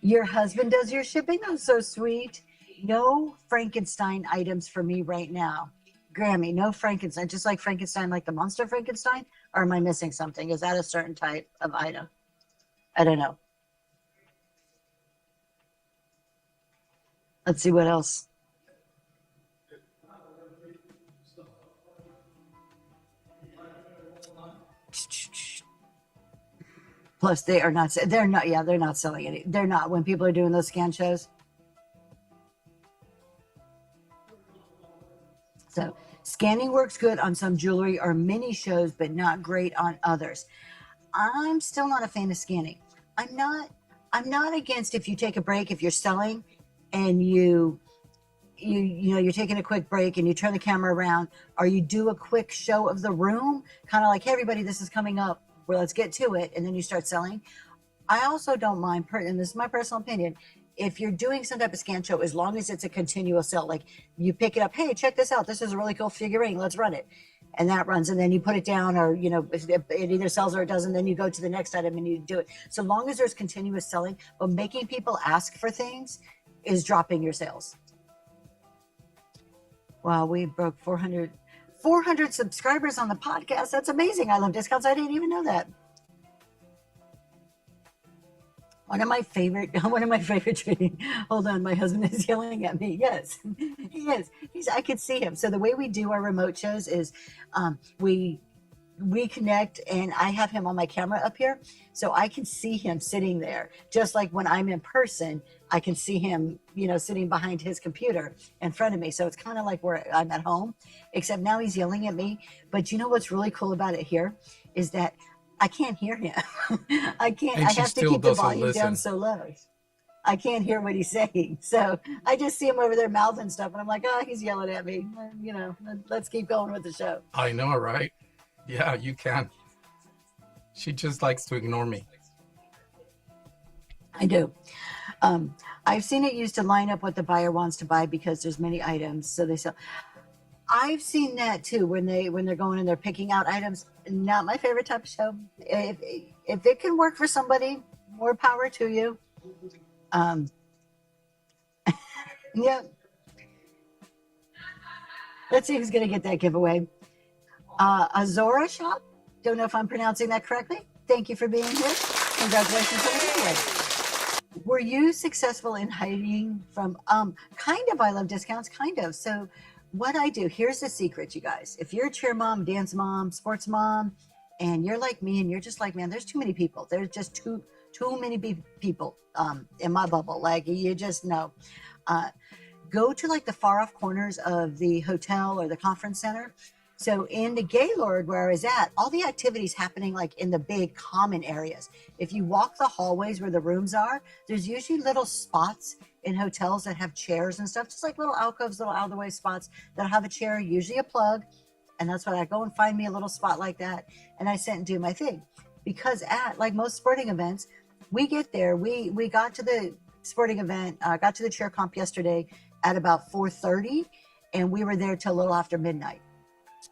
Your husband does your shipping? Oh, so sweet. No Frankenstein items for me right now. Grammy, no Frankenstein. Just like Frankenstein, like the monster Frankenstein? Or am I missing something? Is that a certain type of item? I don't know. Let's see what else. Plus, they're not selling any. They're not, when people are doing those scan shows. So scanning works good on some jewelry or mini shows, but not great on others. I'm still not a fan of scanning. I'm not against if you take a break, if you're selling and you're taking a quick break and you turn the camera around, or you do a quick show of the room, kind of like, hey, everybody, this is coming up. Well, let's get to it. And then you start selling. I also don't mind, and this is my personal opinion, if you're doing some type of scan show, as long as it's a continual sale, like you pick it up, hey, check this out. This is a really cool figurine. Let's run it. And that runs, and then you put it down, or, if it either sells or it doesn't, then you go to the next item and you do it. So long as there's continuous selling, but making people ask for things is dropping your sales. Wow, we broke 400 subscribers on the podcast. That's amazing. I love discounts. I didn't even know that. One of my favorite trading. Hold on, my husband is yelling at me. Yes, he is. I could see him. So the way we do our remote shows is we connect, and I have him on my camera up here, so I can see him sitting there. Just like when I'm in person, I can see him, sitting behind his computer in front of me. So it's kind of like where I'm at home, except now he's yelling at me. But what's really cool about it here is that I can't hear him. I have to keep the volume down so low. I can't hear what he's saying. So I just see him over there mouthing stuff, and I'm like, oh, he's yelling at me. Let's keep going with the show. I know, right? Yeah, you can. She just likes to ignore me. I do. I've seen it used to line up what the buyer wants to buy because there's many items, so they sell. I've seen that too when they're going and they're picking out items. Not my favorite type of show. If it can work for somebody, more power to you. Yeah. Let's see who's gonna get that giveaway. Azora Shop. Don't know if I'm pronouncing that correctly. Thank you for being here. Congratulations on the giveaway. Were you successful in hiding from? Kind of. I love discounts. Kind of. So. What I do, here's the secret, you guys. If you're a cheer mom, dance mom, sports mom, and you're like me and you're just like, man, there's too many people. There's just too many people in my bubble. Like, you just know. Go to like the far off corners of the hotel or the conference center. So in the Gaylord where I was at, all the activities happening like in the big common areas. If you walk the hallways where the rooms are, there's usually little spots in hotels that have chairs and stuff, just like little alcoves, little out of the way spots that have a chair, usually a plug. And that's what I go and find me a little spot like that. And I sit and do my thing. Because at like most sporting events, we get there, we got to the sporting event, got to the cheer comp yesterday at about 4:30, and we were there till a little after midnight.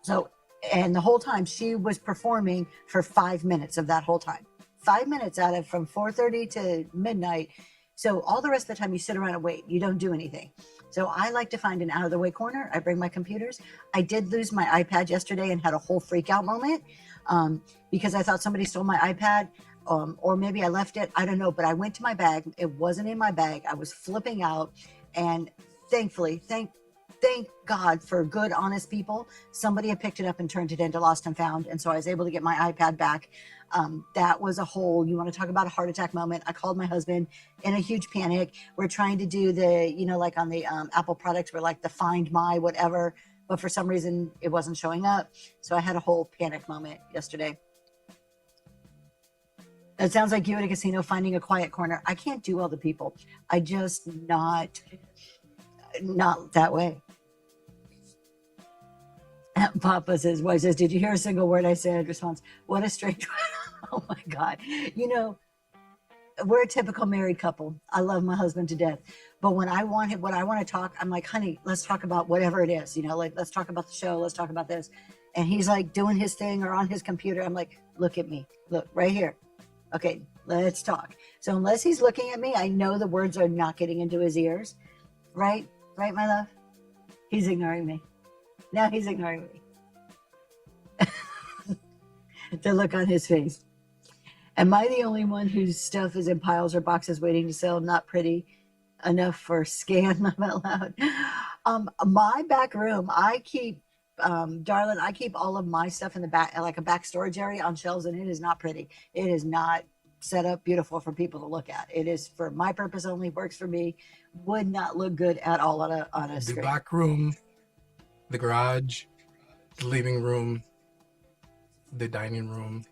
So, and the whole time she was performing for 5 minutes of that whole time. 5 minutes out of from 4:30 to midnight. So all the rest of the time you sit around and wait. You don't do anything. So I like to find an out of the way corner. I bring my computers. I did lose my iPad yesterday and had a whole freak out moment because I thought somebody stole my iPad. Or maybe I left it. I don't know. But I went to my bag. It wasn't in my bag. I was flipping out. And thankfully, thank God for good, honest people, somebody had picked it up and turned it into lost and found. And so I was able to get my iPad back. That was a whole, you want to talk about a heart attack moment. I called my husband in a huge panic. We're trying to do the, like on the Apple products, we're like the Find My whatever. But for some reason, it wasn't showing up. So I had a whole panic moment yesterday. It sounds like you at a casino finding a quiet corner. I can't do all the people. I just not that way. Papa says, wife says, did you hear a single word I said? Response, what a strange oh my God. We're a typical married couple. I love my husband to death. But when I want to talk, I'm like, honey, let's talk about whatever it is. Like, let's talk about the show. Let's talk about this. And he's like doing his thing or on his computer. I'm like, look at me. Look right here. Okay, let's talk. So unless he's looking at me, I know the words are not getting into his ears. Right? Right, my love? He's ignoring me. Now he's ignoring me. The look on his face. Am I the only one whose stuff is in piles or boxes waiting to sell? Not pretty enough for scan, laugh out loud. My back room, I keep, darling, I keep all of my stuff in the back, like a back storage area on shelves, and it is not pretty. It is not set up beautiful for people to look at. It is for my purpose only, works for me, would not look good at all on a screen. The back room, the garage, the living room, the dining room.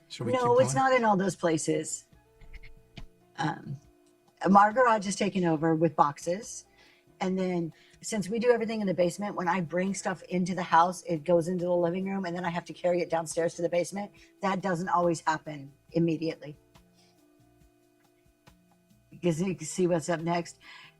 Should we keep No, it's going? not in all those places. My garage is taken over with boxes. And then since we do everything in the basement, when I bring stuff into the house, it goes into the living room and then I have to carry it downstairs to the basement. That doesn't always happen immediately. Because you can see what's up next.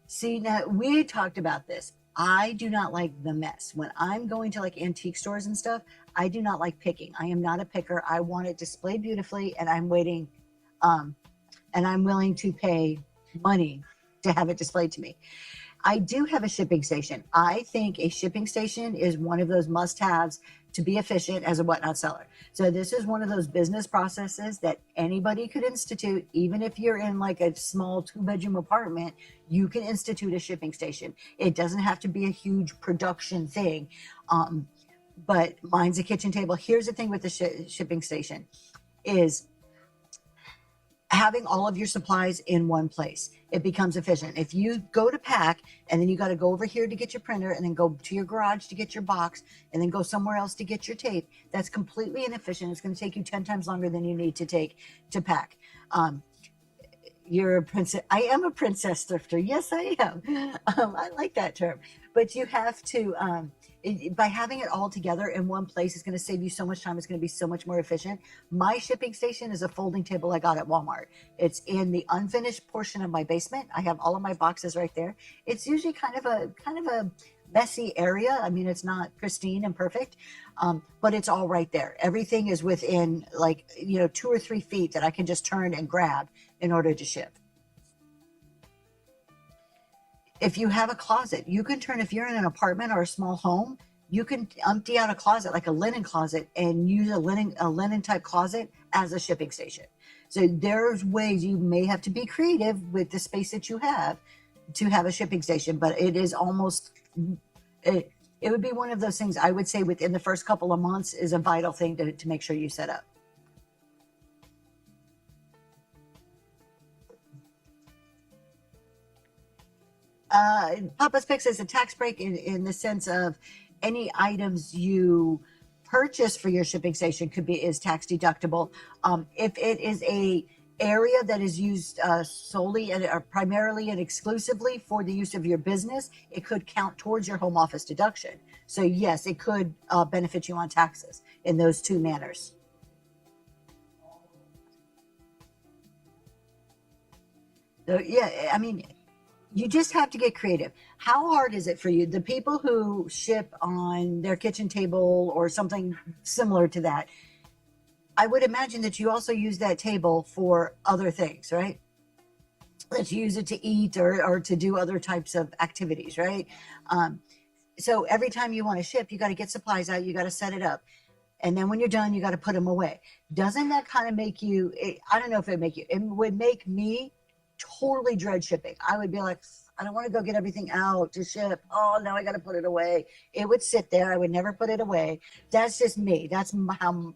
See, now we talked about this. I do not like the mess. When I'm going to like antique stores and stuff, I do not like picking. I am not a picker. I want it displayed beautifully and I'm waiting and I'm willing to pay money to have it displayed to me. I do have a shipping station. I think a shipping station is one of those must-haves to be efficient as a whatnot seller. So this is one of those business processes that anybody could institute. Even if you're in like a small 2-bedroom apartment, you can institute a shipping station. It doesn't have to be a huge production thing. But mine's a kitchen table. Here's the thing with the shipping station is having all of your supplies in one place. It becomes efficient. If you go to pack and then you got to go over here to get your printer and then go to your garage to get your box and then go somewhere else to get your tape, that's completely inefficient. It's going to take you 10 times longer than you need to take to pack. You're a princess. I am a princess thrifter. Yes, I am. I like that term. But you have to, by having it all together in one place, it's going to save you so much time. It's going to be so much more efficient. My shipping station is a folding table I got at Walmart. It's in the unfinished portion of my basement. I have all of my boxes right there. It's usually kind of a messy area. I mean, it's not pristine and perfect, but it's all right there. Everything is within 2 or 3 feet that I can just turn and grab in order to ship. If you have a closet, you can turn, if you're in an apartment or a small home, you can empty out a closet, like a linen closet, and use a linen type closet as a shipping station. So there's ways you may have to be creative with the space that you have to have a shipping station, but it is almost, it would be one of those things I would say within the first couple of months is a vital thing to make sure you set up. Papa's Pick says a tax break in the sense of any items you purchase for your shipping station is tax deductible. If it is a area that is used solely and or primarily and exclusively for the use of your business, it could count towards your home office deduction. So yes, it could benefit you on taxes in those two manners. So yeah, I mean, you just have to get creative. How hard is it for you? The people who ship on their kitchen table or something similar to that, I would imagine that you also use that table for other things, right? That you use it to eat or to do other types of activities, right? So every time you want to ship, you got to get supplies out, you got to set it up. And then when you're done, you got to put them away. Doesn't that kind of make you, I don't know if it would make me totally dread shipping. I would be like, I don't want to go get everything out to ship. Oh, now I got to put it away. It would sit there. I would never put it away. That's just me. That's how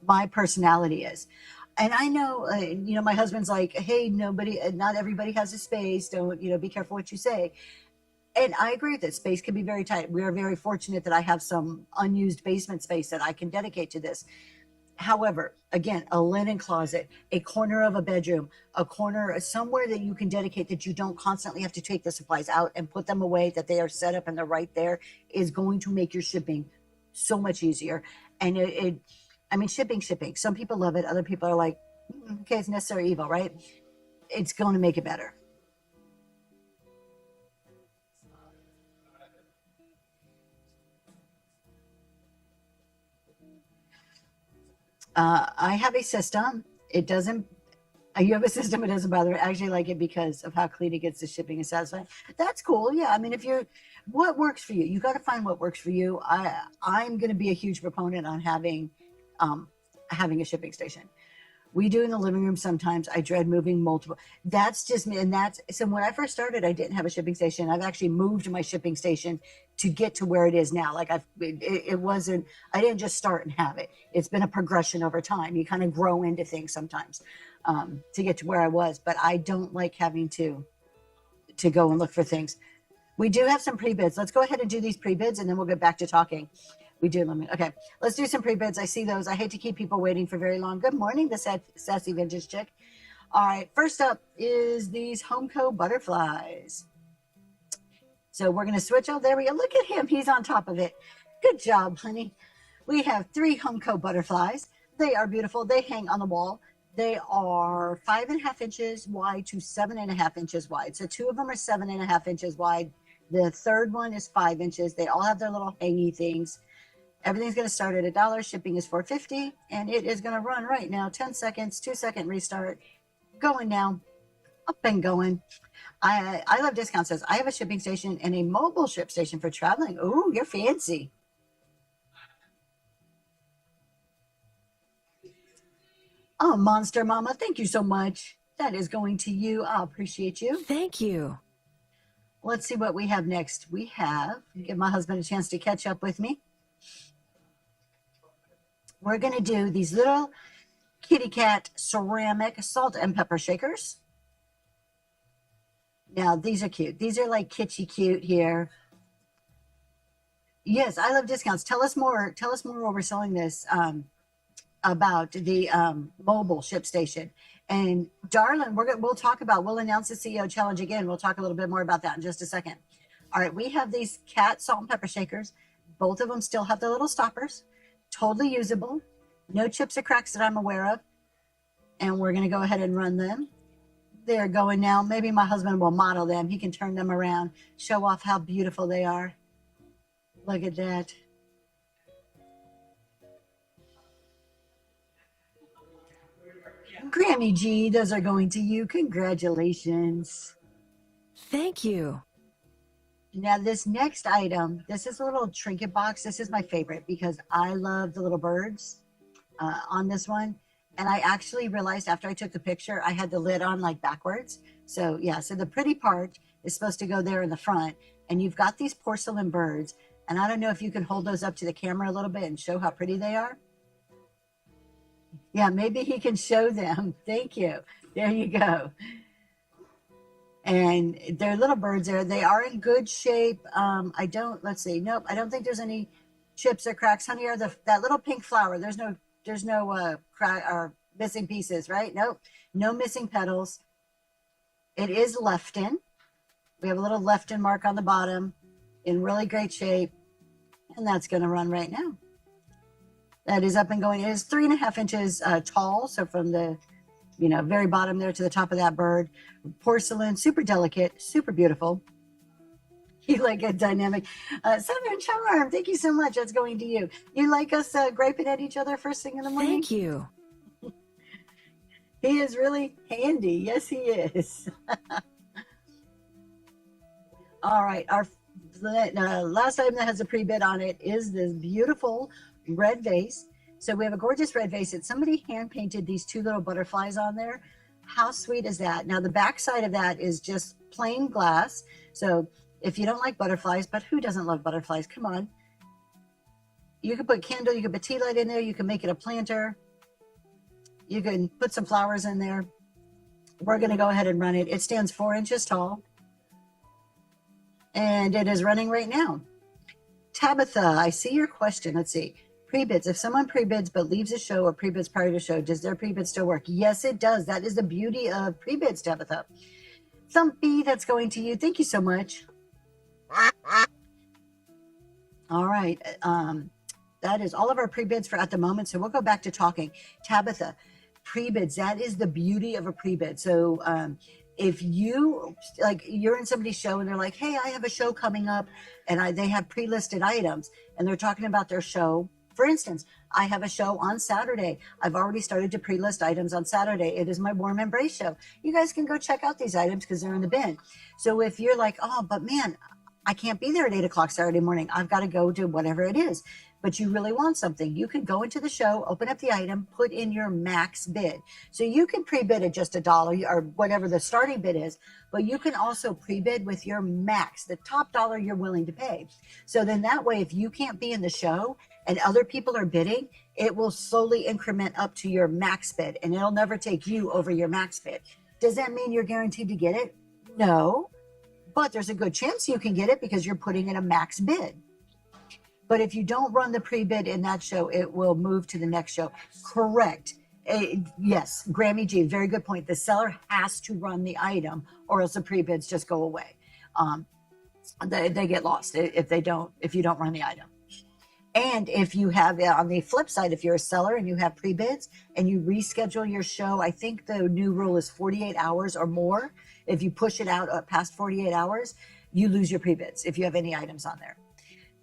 my personality is. And I know, my husband's like, hey, not everybody has a space. Don't, be careful what you say. And I agree with that. Space can be very tight. We are very fortunate that I have some unused basement space that I can dedicate to this. However, again, a linen closet, a corner of a bedroom, a corner somewhere that you can dedicate that you don't constantly have to take the supplies out and put them away, that they are set up and they're right there, is going to make your shipping so much easier. And shipping. Some people love it. Other people are like, okay, it's necessary evil, right? It's going to make it better. I have a system. You have a system. It doesn't bother me. I actually like it because of how clean it gets the shipping and satisfying. That's cool. Yeah. I mean, what works for you? You got to find what works for you. I'm going to be a huge proponent on having a shipping station. We do in the living room sometimes. I dread moving multiple. That's just me. And so when I first started, I didn't have a shipping station. I've actually moved my shipping station to get to where it is now. Like I didn't just start and have it. It's been a progression over time. You kind of grow into things sometimes to get to where I was, but I don't like having to go and look for things. We do have some pre-bids. Let's go ahead and do these pre-bids and then we'll get back to talking. We do limit. Okay, let's do some pre-bids. I see those. I hate to keep people waiting for very long. Good morning, the sassy vintage chick. All right, first up is these Homco butterflies. So we're going to switch. Oh, there we go. Look at him. He's on top of it. Good job, honey. We have 3 Homco butterflies. They are beautiful. They hang on the wall. They are 5.5 inches wide to 7.5 inches wide. So 2 of them are 7.5 inches wide. The third one is 5 inches. They all have their little hangy things. Everything's going to start at $1. Shipping is $4.50, and it is going to run right now. 10 seconds, 2-second restart. Going now, up and going. I Love Discount says, I have a shipping station and a mobile ship station for traveling. Ooh, you're fancy. Oh, Monster Mama, thank you so much. That is going to you. I appreciate you. Thank you. Let's see what we have next. Give my husband a chance to catch up with me. We're going to do these little kitty cat ceramic salt and pepper shakers. Now, these are cute. These are like kitschy cute here. Yes, I Love Discounts. Tell us more while we're selling this about the mobile ship station. And darling, we'll announce the CEO challenge again. We'll talk a little bit more about that in just a second. All right, we have these cat salt and pepper shakers. Both of them still have the little stoppers. Totally usable. No chips or cracks that I'm aware of. And we're going to go ahead and run them. They're going now. Maybe my husband will model them. He can turn them around, show off how beautiful they are. Look at that. Grammy G, those are going to you. Congratulations. Thank you. Now, this next item, this is a little trinket box. This is my favorite because I love the little birds on this one. And I actually realized after I took the picture, I had the lid on like backwards. So yeah, so the pretty part is supposed to go there in the front. And you've got these porcelain birds. And I don't know if you can hold those up to the camera a little bit and show how pretty they are. Yeah, maybe he can show them. Thank you. There you go. and they're little birds there. They are in good shape. Let's see. Nope. I don't think there's any chips or cracks. Honey, are that little pink flower? There's no crack or missing pieces, right? Nope. No missing petals. It is leptin. We have a little leptin mark on the bottom, in really great shape, and that's going to run right now. That is up and going. It is 3.5 inches tall, so from the very bottom there to the top of that bird. Porcelain, super delicate, super beautiful. You like a dynamic. Southern Charm, thank you so much. That's going to you. You like us griping at each other first thing in the morning? Thank you. He is really handy. Yes, he is. All right. Our last item that has a pre-bid on it is this beautiful red vase. So we have a gorgeous red vase that somebody hand painted these 2 little butterflies on there. How sweet is that? Now the back side of that is just plain glass. So if you don't like butterflies, but who doesn't love butterflies? Come on. You can put candle, you can put tea light in there, you can make it a planter. You can put some flowers in there. We're going to go ahead and run it. It stands 4 inches tall. And it is running right now. Tabitha, I see your question. Let's see. Pre-bids. If someone pre-bids but leaves a show or pre-bids prior to show, does their pre-bid still work? Yes, it does. That is the beauty of pre-bids, Tabitha. Thumpy, that's going to you. Thank you so much. All right. That is all of our pre-bids for at the moment. So we'll go back to talking. Tabitha, pre-bids, that is the beauty of a pre-bid. So if you're in somebody's show and they're like, hey, I have a show coming up, and they have pre-listed items and they're talking about their show. For instance, I have a show on Saturday. I've already started to pre-list items on Saturday. It is my Warm Embrace show. You guys can go check out these items because they're in the bin. So if you're like, oh, but man, I can't be there at 8 o'clock Saturday morning. I've got to go to whatever it is. But you really want something. You can go into the show, open up the item, put in your max bid. So you can pre-bid at just $1 or whatever the starting bid is, but you can also pre-bid with your max, the top dollar you're willing to pay. So then that way, if you can't be in the show and other people are bidding, it will slowly increment up to your max bid, and it'll never take you over your max bid. Does that mean you're guaranteed to get it? No, but there's a good chance you can get it because you're putting in a max bid. But if you don't run the pre-bid in that show, it will move to the next show. Correct. Yes, Grammy G, very good point. The seller has to run the item or else the pre-bids just go away. They get lost if you don't run the item. And if you have, on the flip side, if you're a seller and you have pre-bids and you reschedule your show, I think the new rule is 48 hours or more. If you push it out past 48 hours, you lose your pre-bids if you have any items on there.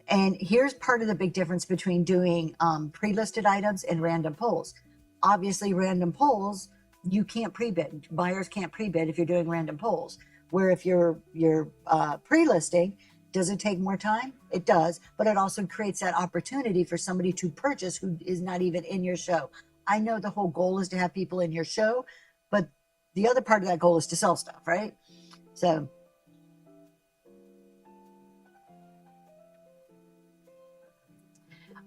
And here's part of the big difference between doing pre-listed items and random polls. Obviously, random polls, you can't pre-bid. Buyers can't pre-bid if you're doing random polls. Where if you're pre-listing, does it take more time? It does, but it also creates that opportunity for somebody to purchase who is not even in your show. I know the whole goal is to have people in your show, but the other part of that goal is to sell stuff, right? So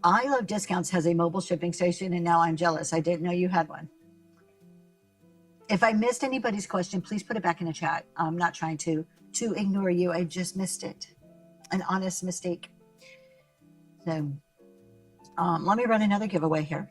I Love Discounts has a mobile shipping station, and now I'm jealous. I didn't know you had one. If I missed anybody's question, please put it back in the chat. I'm not trying to ignore you. I just missed it. An honest mistake. So let me run another giveaway here.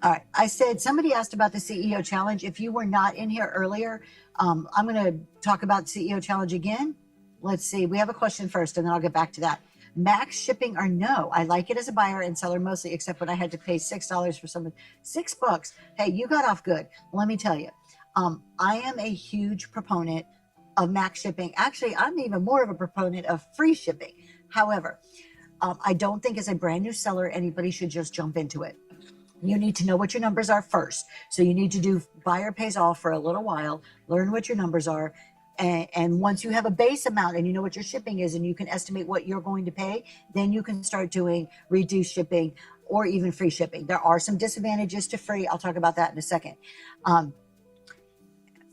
All right. I said somebody asked about the CEO challenge. If you were not in here earlier, I'm going to talk about CEO challenge again. Let's see. We have a question first, and then I'll get back to that. Max shipping or no? I like it as a buyer and seller mostly, except when I had to pay $6 for something. $6. Hey, you got off good. Let me tell you. I am a huge proponent of max shipping. Actually, I'm even more of a proponent of free shipping. However, I don't think as a brand new seller, anybody should just jump into it. You need to know what your numbers are first. So you need to do buyer pays all for a little while, learn what your numbers are. And once you have a base amount and you know what your shipping is and you can estimate what you're going to pay, then you can start doing reduced shipping or even free shipping. There are some disadvantages to free. I'll talk about that in a second.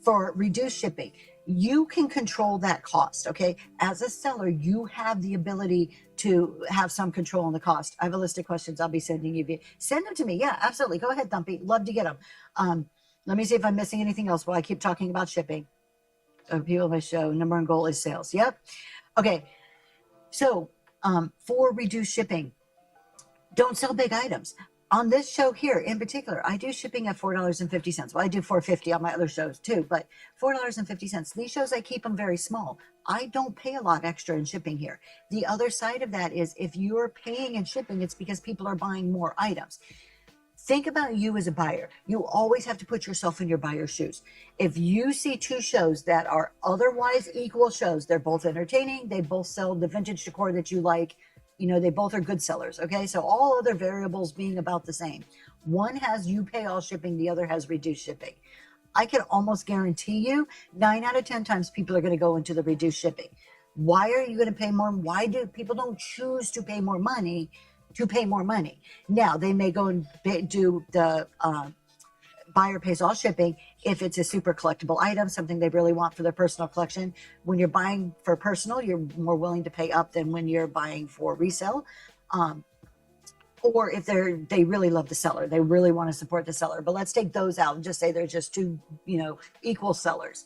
For reduced shipping, you can control that cost, okay? As a seller, you have the ability to have some control on the cost. I have a list of questions I'll be sending you. Send them to me. Yeah, absolutely. Go ahead, Thumpy. Love to get them. Let me see if I'm missing anything else while I keep talking about shipping. People on my show, number one goal is sales. Yep. Okay. So for reduced shipping, don't sell big items. On this show here in particular, I do shipping at $4.50. Well, I do $4.50 on my other shows too, but $4.50. These shows, I keep them very small. I don't pay a lot extra in shipping here. The other side of that is if you're paying in shipping, it's because people are buying more items. Think about you as a buyer. You always have to put yourself in your buyer's shoes. If you see two shows that are otherwise equal shows, they're both entertaining, they both sell the vintage decor that you like, you know, they both are good sellers. Okay. So all other variables being about the same. One has you pay all shipping, the other has reduced shipping. I can almost guarantee you 9 out of 10 times people are going to go into the reduced shipping. Why are you going to pay more? Why do people don't choose to pay more money to pay more money? Now they may go and do the buyer pays all shipping if it's a super collectible item, something they really want for their personal collection. When you're buying for personal, you're more willing to pay up than when you're buying for resale. Or if they really love the seller, they really want to support the seller. But let's take those out and just say they're just two, you know, equal sellers.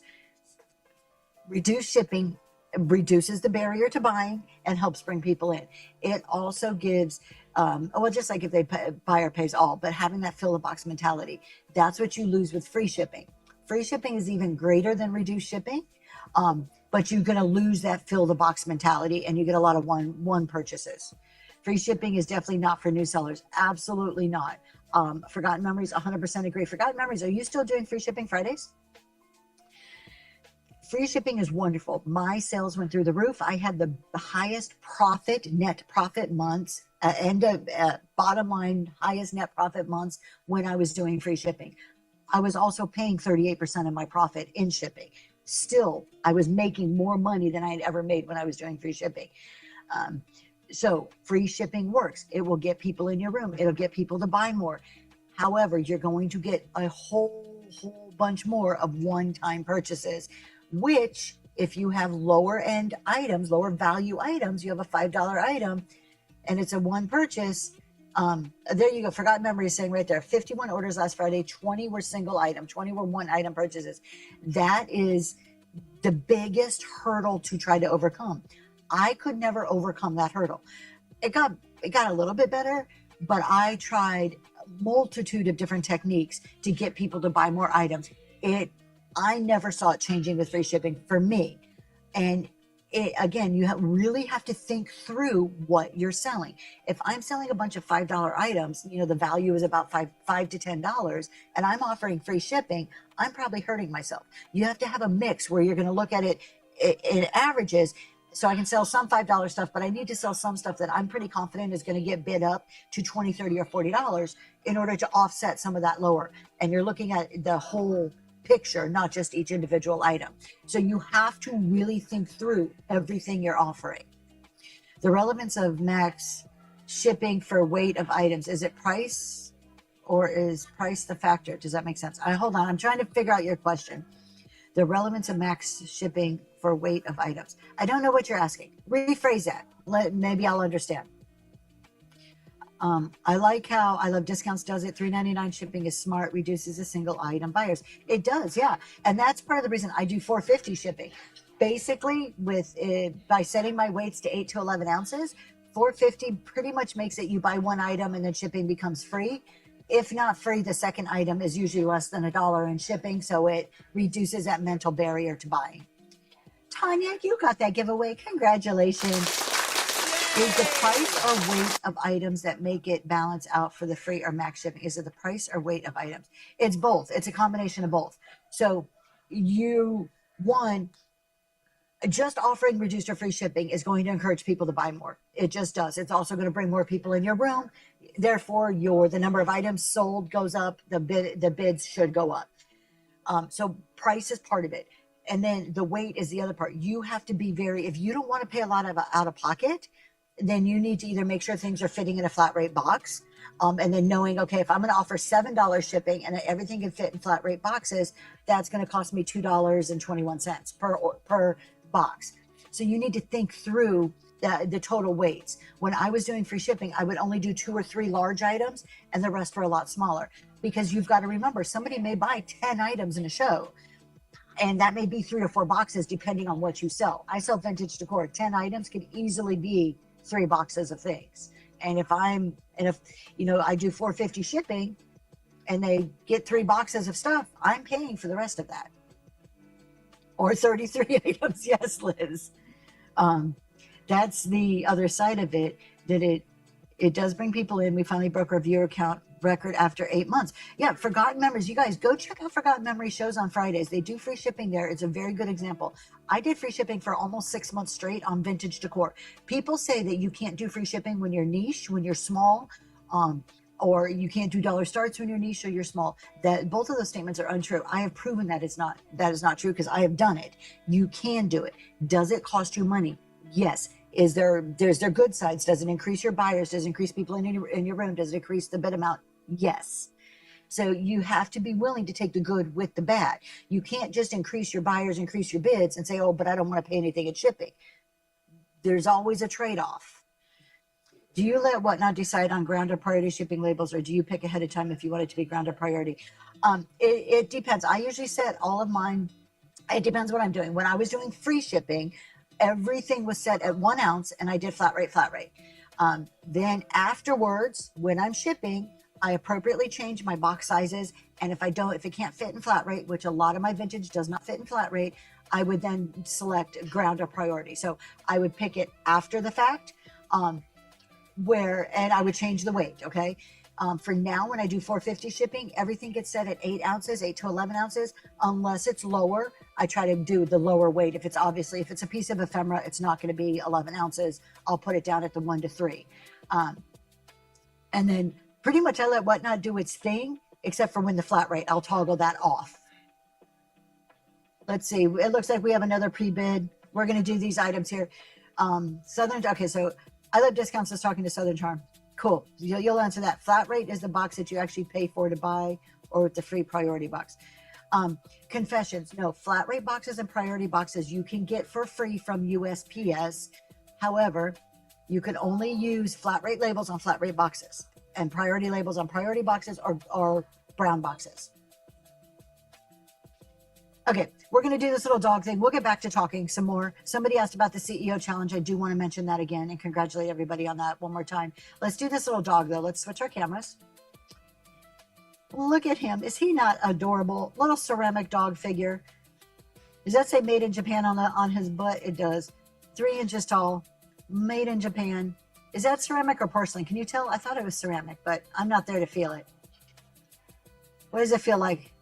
Reduced shipping reduces the barrier to buying and helps bring people in. It also gives well, just like if they buyer pays all, but having that fill the box mentality, that's what you lose with free shipping. Free shipping is even greater than reduced shipping, but you're going to lose that fill the box mentality, and you get a lot of one purchases. Free shipping is definitely not for new sellers. Absolutely not. Forgotten Memories, 100% agree. Forgotten Memories, are you still doing free shipping Fridays? Free shipping is wonderful. My sales went through the roof. I had the highest profit, net profit months, bottom line, highest net profit months when I was doing free shipping. I was also paying 38% of my profit in shipping. Still, I was making more money than I had ever made when I was doing free shipping. So free shipping works. It will get people in your room. It'll get people to buy more. However, you're going to get a whole bunch more of one-time purchases, which if you have lower end items, lower value items, you have a $5 item and it's a one purchase. There you go. Forgotten Memory is saying right there, 51 orders last Friday, 20 were single item, 20 were one item purchases. That is the biggest hurdle to try to overcome. I could never overcome that hurdle. It got a little bit better, but I tried a multitude of different techniques to get people to buy more items. I never saw it changing with free shipping for me. And again, you really have to think through what you're selling. If I'm selling a bunch of $5 items, you know, the value is about $5 to $10, and I'm offering free shipping, I'm probably hurting myself. You have to have a mix where you're going to look at it in averages. So I can sell some $5 stuff, but I need to sell some stuff that I'm pretty confident is going to get bid up to $20, $30, or $40 in order to offset some of that lower. And you're looking at the whole picture, not just each individual item. So you have to really think through everything you're offering. The relevance of max shipping for weight of items, is it price or is price the factor? Does that make sense? Hold on, I'm trying to figure out your question. The relevance of max shipping for weight of items. I don't know what you're asking. Rephrase that. Maybe I'll understand. I like how I Love Discounts does it. $3.99 shipping is smart, reduces a single item buyers. It does, yeah. And that's part of the reason I do $4.50 shipping. Basically, by setting my weights to 8 to 11 ounces, $4.50 pretty much makes it you buy one item and then shipping becomes free. If not free, the second item is usually less than $1 in shipping, so it reduces that mental barrier to buying. Tanya, you got that giveaway. Congratulations. Is the price or weight of items that make it balance out for the free or max shipping? Is it the price or weight of items? It's both. It's a combination of both. So just offering reduced or free shipping is going to encourage people to buy more. It just does. It's also going to bring more people in your room. Therefore, the number of items sold goes up. The bids should go up. So price is part of it. And then the weight is the other part. You have to be if you don't want to pay a lot of out of pocket, then you need to either make sure things are fitting in a flat rate box. And then knowing, okay, if I'm going to offer $7 shipping and everything can fit in flat rate boxes, that's going to cost me $2.21 per box. So you need to think through the total weights. When I was doing free shipping, I would only do 2 or 3 large items and the rest were a lot smaller. because you've got to remember somebody may buy 10 items in a show, and that may be 3 or 4 boxes depending on what you sell. I sell vintage decor. 10 items could easily be 3 boxes of things. And if I do $4.50 shipping and they get 3 boxes of stuff, I'm paying for the rest of that. Or 33 items. Yes, Liz. That's the other side of it, that it does bring people in. We finally broke our viewer count record after 8 months. Yeah, Forgotten Memories. You guys go check out Forgotten Memories shows on Fridays. They do free shipping there. It's a very good example. I did free shipping for almost 6 months straight on vintage decor. People say that you can't do free shipping when you're niche, when you're small, or you can't do dollar starts when you're niche or you're small. That both of those statements are untrue. I have proven that is not true because I have done it. You can do it. Does it cost you money? Yes. There's their good sides. Does it increase your buyers? Does it increase people in your room? Does it increase the bid amount? Yes. So you have to be willing to take the good with the bad. You can't just increase your buyers, increase your bids and say, oh, but I don't want to pay anything in shipping. There's always a trade-off. Do you let Whatnot decide on ground or priority shipping labels, or do you pick ahead of time if you want it to be ground or priority? It depends. I usually set all of mine. It depends what I'm doing. When I was doing free shipping, everything was set at 1 ounce and I did flat rate. Then afterwards, when I'm shipping, I appropriately change my box sizes. And if it can't fit in flat rate, which a lot of my vintage does not fit in flat rate, I would then select ground or priority. So I would pick it after the fact, and I would change the weight. Okay. For now, when I do $4.50 shipping, everything gets set at 8 ounces, 8 to 11 ounces, unless it's lower. I try to do the lower weight. If it's a piece of ephemera, it's not going to be 11 ounces. I'll put it down at the 1 to 3. And then pretty much I let Whatnot do its thing, except for when the flat rate, I'll toggle that off. Let's see. It looks like we have another pre-bid. We're going to do these items here. Okay, so I Love Discounts is talking to Southern Charm. Cool. You'll answer that. Flat rate is the box that you actually pay for to buy, or with the free priority box. Confessions. No, flat rate boxes and priority boxes you can get for free from USPS. However, you can only use flat rate labels on flat rate boxes and priority labels on priority boxes or brown boxes. Okay, we're going to do this little dog thing. We'll get back to talking some more. Somebody asked about the CEO challenge. I do want to mention that again and congratulate everybody on that one more time. Let's do this little dog though. Let's switch our cameras. Look at him. Is he not adorable? Little ceramic dog figure. Does that say made in Japan on his butt? It does. 3 inches tall, made in Japan. Is that ceramic or porcelain? Can you tell? I thought it was ceramic, but I'm not there to feel it. What does it feel like?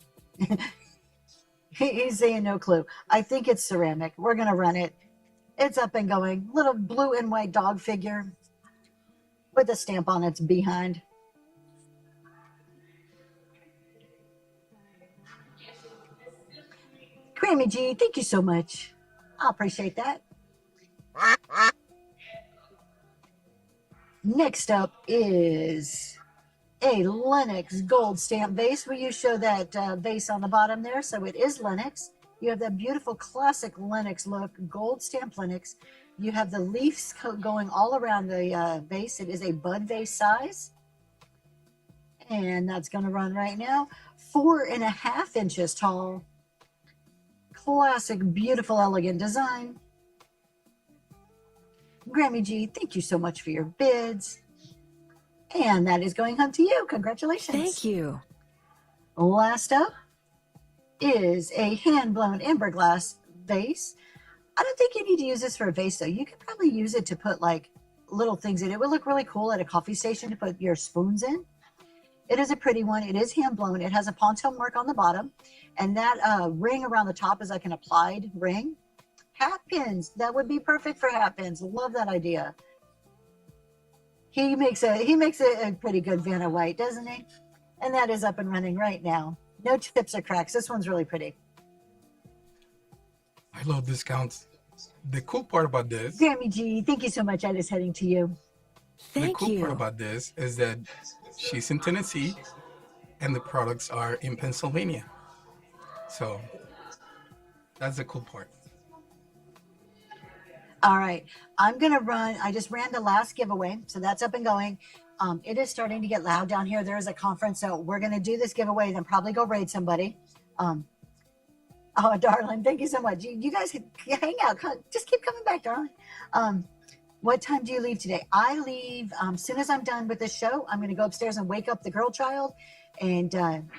He's saying no clue. I think it's ceramic. We're going to run it. It's up and going. Little blue and white dog figure with a stamp on its behind. Grammy G, thank you so much. I appreciate that. Next up is a Lenox gold stamp vase. Will you show that vase on the bottom there? So it is Lenox. You have that beautiful classic Lenox look, gold stamp Lenox. You have the leaves going all around the vase. It is a bud vase size. And that's going to run right now. 4.5 inches tall. Classic, beautiful, elegant design. Grammy G, thank you so much for your bids. And that is going home to you. Congratulations. Thank you. Last up is a hand-blown amber glass vase. I don't think you need to use this for a vase, though. You could probably use it to put like little things in. It would look really cool at a coffee station to put your spoons in. It is a pretty one. It is hand-blown. It has a Ponto mark on the bottom. And that ring around the top is like an applied ring. Hat pins. That would be perfect for hat pins. Love that idea. He makes a pretty good Vanna White, doesn't he? And that is up and running right now. No chips or cracks. This one's really pretty. I love discounts. The cool part about this, Grammy G, thank you so much. That is heading to you. Thank the cool you. part about this is that she's in Tennessee and the products are in Pennsylvania. So that's the cool part. All right. I'm going to run. I just ran the last giveaway. So that's up and going. It is starting to get loud down here. There is a conference, so we're going to do this giveaway, then probably go raid somebody. Oh, darling, thank you so much. You guys can hang out. Just keep coming back, darling. What time do you leave today? I leave as soon as I'm done with this show. I'm going to go upstairs and wake up the girl child and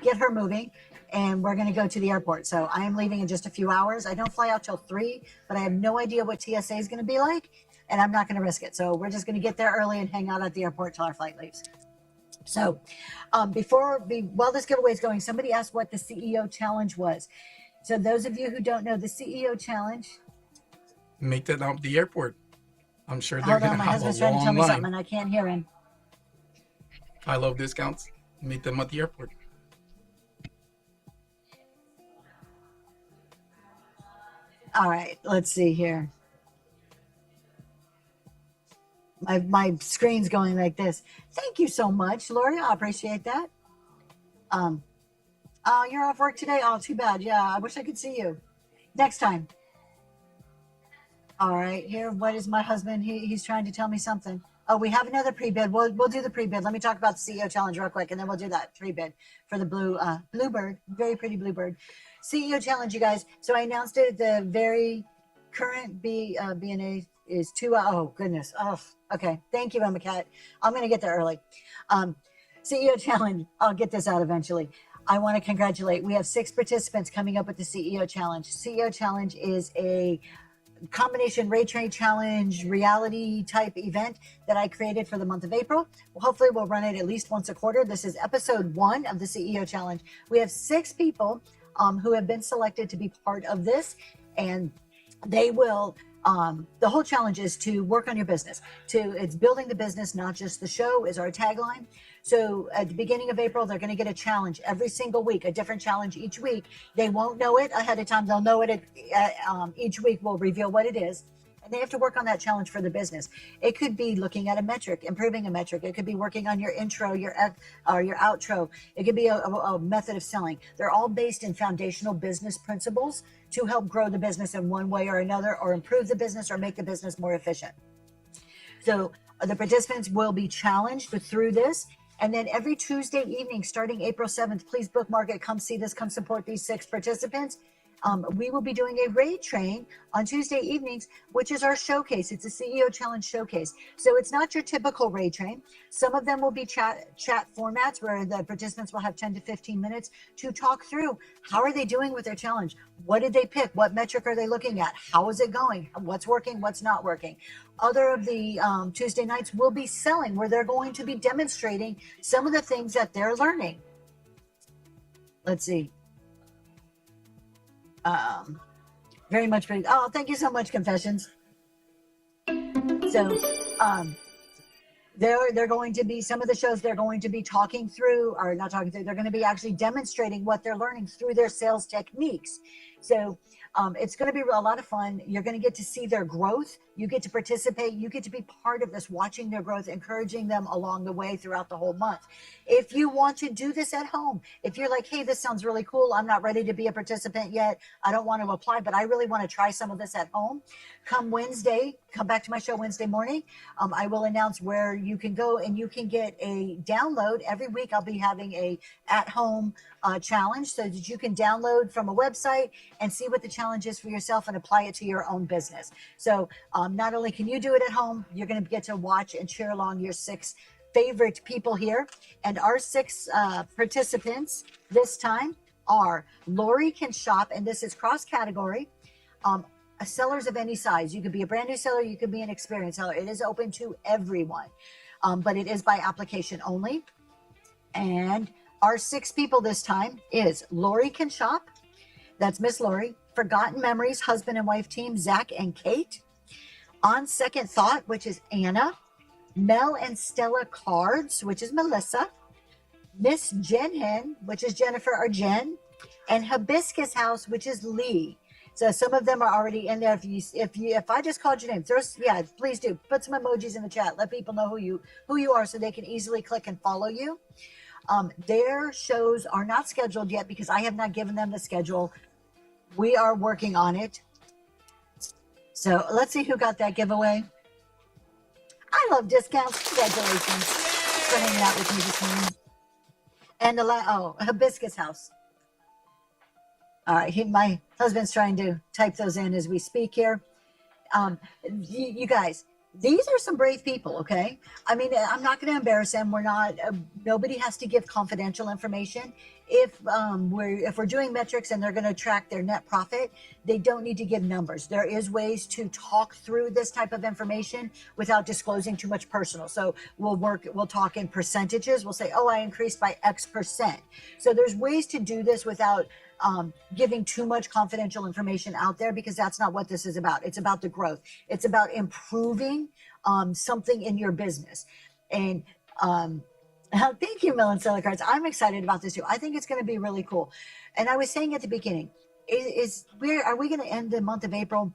get her moving. And we're going to go to the airport. So I am leaving in just a few hours. I don't fly out till 3, but I have no idea what TSA is going to be like. And I'm not going to risk it. So we're just going to get there early and hang out at the airport till our flight leaves. So while this giveaway is going, somebody asked what the CEO challenge was. So those of you who don't know, the CEO challenge. Make that out the airport. I'm sure they're Hold going on, to my have a husband's trying to tell long me something line. and I can't hear him. I love discounts. Meet them at the airport. All right, let's see here. My screen's going like this. Thank you so much, Lori. I appreciate that. Oh, you're off work today? Oh, too bad. Yeah, I wish I could see you. Next time. All right, here. What is my husband? He's trying to tell me something. Oh, we have another pre-bid. We'll do the pre-bid. Let me talk about the CEO challenge real quick, and then we'll do that pre-bid for the bluebird, very pretty bluebird. CEO challenge, you guys. So I announced it. The very current BNA is 2 hours. Oh, goodness. Oh, okay. Thank you, Emma Cat. I'm going to get there early. CEO challenge. I'll get this out eventually. I want to congratulate. We have 6 participants coming up with the CEO challenge. CEO challenge is a combination raid train challenge reality type event that I created for the month of April. Hopefully we'll run it at least once a quarter. This is episode 1 of the CEO challenge. We have 6 people who have been selected to be part of this, and they will the whole challenge is to work on your business. It's building the business, not just the show, is our tagline. So at the beginning of April, they're going to get a challenge every single week, a different challenge each week. They won't know it ahead of time. They'll know it each week. We'll reveal what it is. And they have to work on that challenge for the business. It could be looking at a metric, improving a metric. It could be working on your intro, your outro. It could be a method of selling. They're all based in foundational business principles to help grow the business in one way or another, or improve the business or make the business more efficient. So the participants will be challenged through this. And then every Tuesday evening, starting April 7th, please bookmark it. Come see this. Come support these 6 participants. We will be doing a raid train on Tuesday evenings, which is our showcase. It's a CEO challenge showcase. So it's not your typical raid train. Some of them will be chat formats where the participants will have 10 to 15 minutes to talk through how are they doing with their challenge? What did they pick? What metric are they looking at? How is it going? What's working? What's not working? Other of the Tuesday nights will be selling, where they're going to be demonstrating some of the things that they're learning. Let's see. Very much. Oh, thank you so much, Confessions. So, they're going to be, some of the shows they're going to be talking through, or not talking through, they're going to be actually demonstrating what they're learning through their sales techniques. So it's going to be a lot of fun. You're going to get to see their growth. You get to participate. You get to be part of this, watching their growth, encouraging them along the way throughout the whole month. If you want to do this at home, if you're like, hey, this sounds really cool, I'm not ready to be a participant yet, I don't want to apply, but I really want to try some of this at home, come Wednesday, come back to my show Wednesday morning. I will announce where you can go and you can get a download. Every week I'll be having a at-home challenge so that you can download from a website and see what the challenge is for yourself and apply it to your own business. So not only can you do it at home, you're going to get to watch and cheer along your 6 favorite people here. And our 6 participants this time are Lori Can Shop, and this is cross-category. Sellers of any size. You could be a brand new seller, you could be an experienced seller. It is open to everyone, but it is by application only. And our 6 people this time is Lori Can Shop. That's Miss Lori. Forgotten Memories, husband and wife team, Zach and Kate. On Second Thought, which is Anna. Mel and Stella Cards, which is Melissa. Miss Jen Hen, which is Jennifer or Jen. And Hibiscus House, which is Lee. So some of them are already in there. If I just called your name, please do put some emojis in the chat. Let people know who you are so they can easily click and follow you. Their shows are not scheduled yet because I have not given them the schedule. We are working on it. So let's see who got that giveaway. I love discounts. Congratulations. for hanging out with me this morning. And Hibiscus House. All right, my husband's trying to type those in as we speak here. You guys, these are some brave people, okay? I mean, I'm not going to embarrass them. We're not. Nobody has to give confidential information. If we're doing metrics and they're going to track their net profit, they don't need to give numbers. There is ways to talk through this type of information without disclosing too much personal. So we'll talk in percentages. We'll say, oh, I increased by X percent. So there's ways to do this without giving too much confidential information out there, because that's not what this is about. It's about the growth. It's about improving something in your business. And thank you, Mill and Seller Cards. I'm excited about this too. I think it's going to be really cool. And I was saying at the beginning, are we going to end the month of April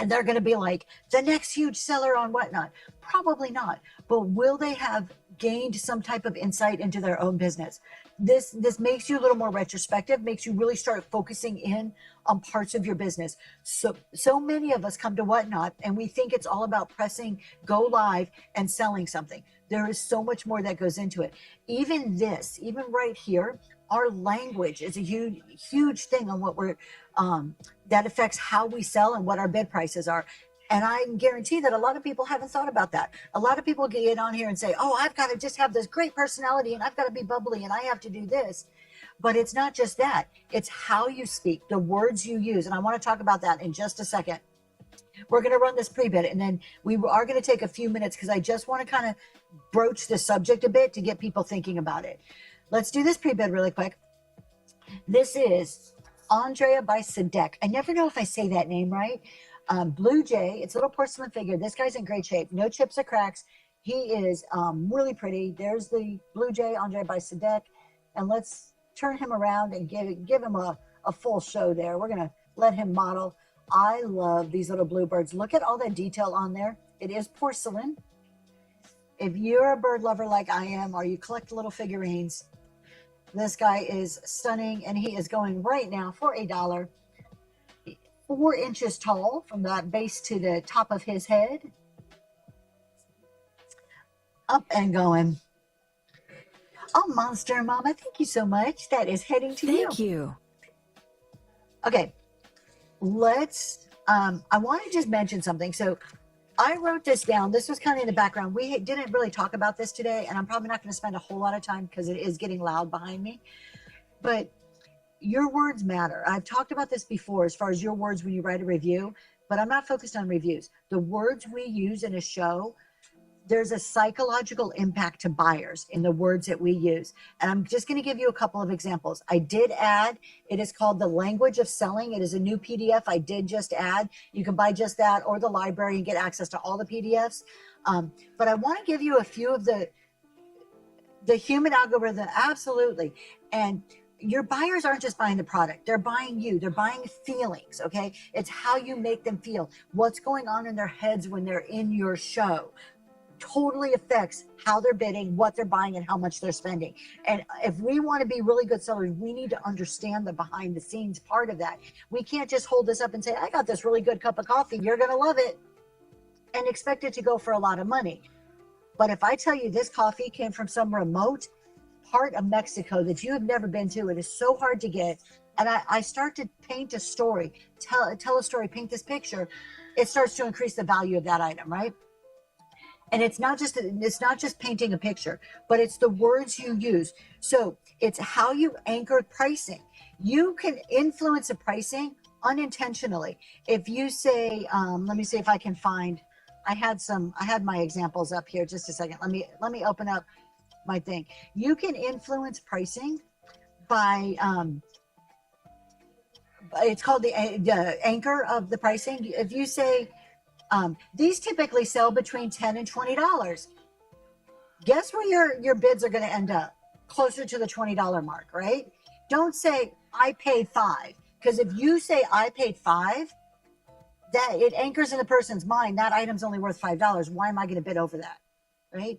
and they're going to be like the next huge seller on whatnot? Probably not. But will they have gained some type of insight into their own business? This makes you a little more retrospective, makes you really start focusing in on parts of your business. So many of us come to Whatnot and we think it's all about pressing go live and selling something. There is so much more that goes into it. Even right here, our language is a huge thing on what that affects how we sell and what our bid prices are. And I guarantee that a lot of people haven't thought about that. A lot of people get on here and say, oh, I've got to just have this great personality and I've got to be bubbly and I have to do this. But it's not just that. It's how you speak, the words you use. And I want to talk about that in just a second. We're going to run this pre-bid and then we are going to take a few minutes because I just want to kind of broach the subject a bit to get people thinking about it. Let's do this pre-bid really quick. This is Andrea by Sadek. I never know if I say that name right. Blue Jay, it's a little porcelain figure. This guy's in great shape. No chips or cracks. He is really pretty. There's the Blue Jay, Andre by Sadek. And let's turn him around and give him a full show there. We're going to let him model. I love these little bluebirds. Look at all that detail on there. It is porcelain. If you're a bird lover like I am, or you collect little figurines, this guy is stunning. And he is going right now for $1. 4 inches tall from that base to the top of his head. Up and going. Oh, Monster Mama, thank you so much. That is heading to you. Thank you. Okay, let's, I want to just mention something. So I wrote this down. This was kind of in the background. We didn't really talk about this today, and I'm probably not going to spend a whole lot of time because it is getting loud behind me. But your words matter. I've talked about this before as far as your words when you write a review, but I'm not focused on reviews. The words we use in a show, there's a psychological impact to buyers in the words that we use. And I'm just going to give you a couple of examples. I did add, it is called The Language of Selling. It is a new PDF I did just add. You can buy just that or the library and get access to all the PDFs. But I want to give you a few of the human algorithm, absolutely. And your buyers aren't just buying the product. They're buying you. They're buying feelings, okay? It's how you make them feel. What's going on in their heads when they're in your show totally affects how they're bidding, what they're buying, and how much they're spending. And if we want to be really good sellers, we need to understand the behind the scenes part of that. We can't just hold this up and say, I got this really good cup of coffee, you're going to love it, and expect it to go for a lot of money. But if I tell you this coffee came from some remote part of Mexico that you have never been to, it is so hard to get, and I start to paint a story, tell a story, paint this picture, it starts to increase the value of that item, right? And it's not just painting a picture, but it's the words you use. So it's how you anchor pricing. You can influence the pricing unintentionally. If you say, let me see if I can find, I had my examples up here. Just a second. Let me open up my thing. You can influence pricing by, it's called the anchor of the pricing. If you say, these typically sell between $10 and $20. Guess where your bids are going to end up? Closer to the $20 mark, right? Don't say, I paid $5. Because if you say, I paid $5, that it anchors in the person's mind, that item's only worth $5. Why am I going to bid over that, right?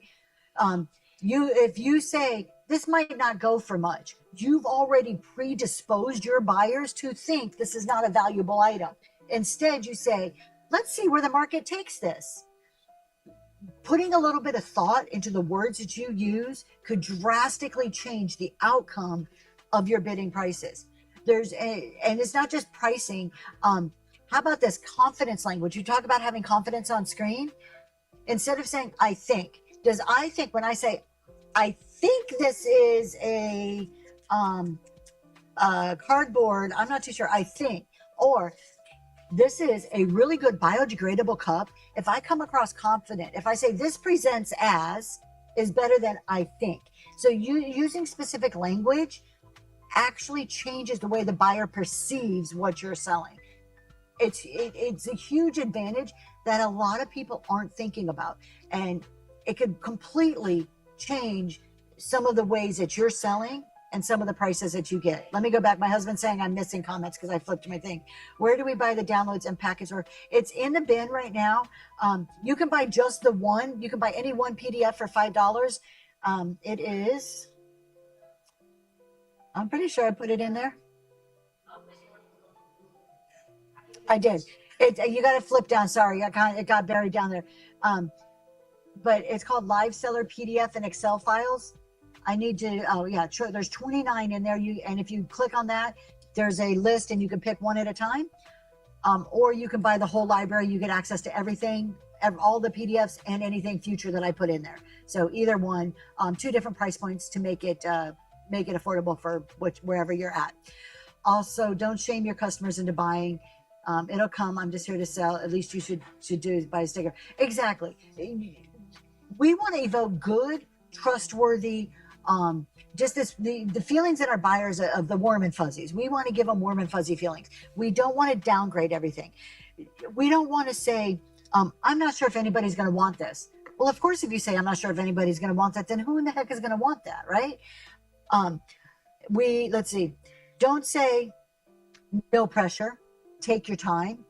If you say, this might not go for much, you've already predisposed your buyers to think this is not a valuable item. Instead, you say, let's see where the market takes this. putting a little bit of thought into the words that you use could drastically change the outcome of your bidding prices. And it's not just pricing. How about this confidence language? You talk about having confidence on screen. Instead of saying, I think, does I think, when I say, I think this is a cardboard, I'm not too sure, I think, or this is a really good biodegradable cup. If I come across confident, if I say this presents as, is better than I think. So you using specific language actually changes the way the buyer perceives what you're selling. It's a huge advantage that a lot of people aren't thinking about, and it could completely change some of the ways that you're selling and some of the prices that you get. Let me go back. My husband's saying I'm missing comments because I flipped my thing. Where do we buy the downloads and package? Or it's in the bin right now. You can buy just the one. You can buy any one PDF for $5. It is, I'm pretty sure I put it in there. I did. You got to flip down. Sorry, it got buried down there. But it's called Live Seller PDF and Excel files. I need to, oh yeah, there's 29 in there. And if you click on that, there's a list and you can pick one at a time. Or you can buy the whole library. You get access to everything, all the PDFs and anything future that I put in there. So either one, 2 different price points to make it affordable for wherever you're at. Also, don't shame your customers into buying. It'll come. I'm just here to sell. At least you should do is buy a sticker. Exactly. We want to evoke good, trustworthy, just the feelings in our buyers of the warm and fuzzies. We want to give them warm and fuzzy feelings. We don't want to downgrade everything. We don't want to say, I'm not sure if anybody's going to want this. Well, of course, if you say, I'm not sure if anybody's going to want that, then who in the heck is going to want that, right? Let's see. Don't say no pressure, take your time.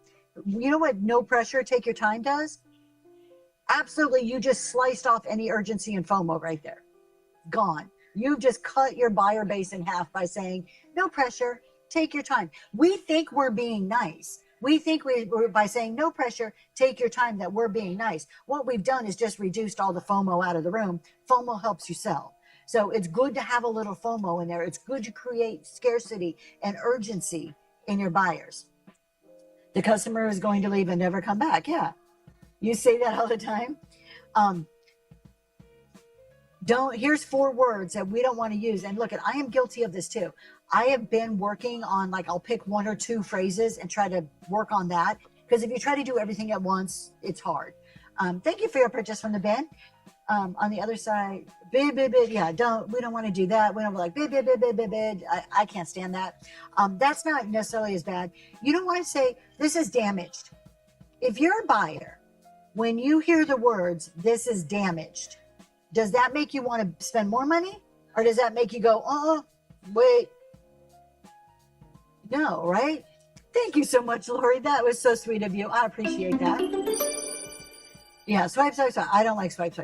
You know what no pressure, take your time does? Absolutely, you just sliced off any urgency and FOMO right there. Gone. You've just cut your buyer base in half by saying, no pressure, take your time. We think we're being nice. We think we're by saying no pressure, take your time, that we're being nice. What we've done is just reduced all the FOMO out of the room. FOMO helps you sell. So it's good to have a little FOMO in there. It's good to create scarcity and urgency in your buyers. The customer is going to leave and never come back. Yeah. You say that all the time. Here's 4 words that we don't want to use. And look, I am guilty of this too. I have been working on, I'll pick 1 or 2 phrases and try to work on that. Because if you try to do everything at once, it's hard. Thank you for your purchase from the bin. On the other side, bid. Yeah, we don't want to do that. We don't like bid. I can't stand that. That's not necessarily as bad. You don't want to say, this is damaged. If you're a buyer, when you hear the words, this is damaged, does that make you want to spend more money? Or does that make you go, wait, no, right? Thank you so much, Lori. That was so sweet of you. I appreciate that. Yeah, swipe. I don't like swipe.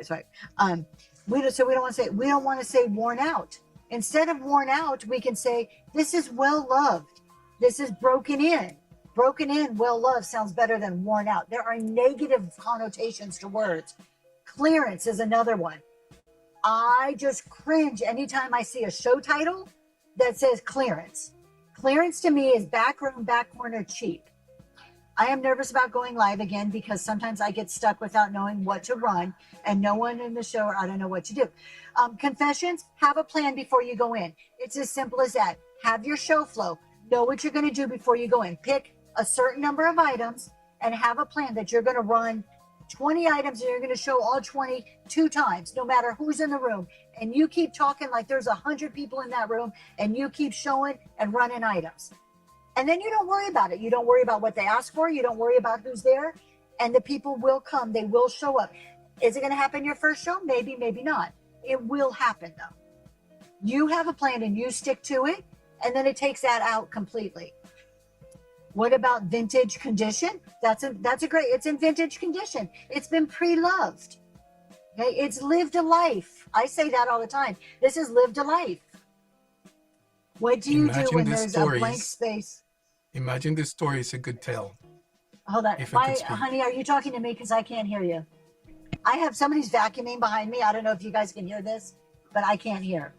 We don't want to say worn out. Instead of worn out, we can say, this is well loved. This is broken in. Broken in, well loved sounds better than worn out. There are negative connotations to words. Clearance is another one. I just cringe anytime I see a show title that says clearance. Clearance to me is back room, back corner, cheap. I am nervous about going live again because sometimes I get stuck without knowing what to run and no one in the show, or I don't know what to do. Confessions, have a plan before you go in. It's as simple as that. Have your show flow. Know what you're going to do before you go in. Pick a certain number of items and have a plan that you're going to run 20 items and you're going to show all 20 2 times, no matter who's in the room. And you keep talking like there's 100 people in that room and you keep showing and running items. And then you don't worry about it. You don't worry about what they ask for. You don't worry about who's there. And the people will come. They will show up. Is it going to happen your first show? Maybe, maybe not. It will happen though. You have a plan and you stick to it. And then it takes that out completely. What about vintage condition? That's a great, it's in vintage condition. It's been pre-loved. Okay, it's lived a life. I say that all the time. This is lived a life. What do you do when there's a blank space? Imagine this story is a good tale. Hold on. Honey, are you talking to me? Because I can't hear you. I have somebody's vacuuming behind me. I don't know if you guys can hear this, but I can't hear.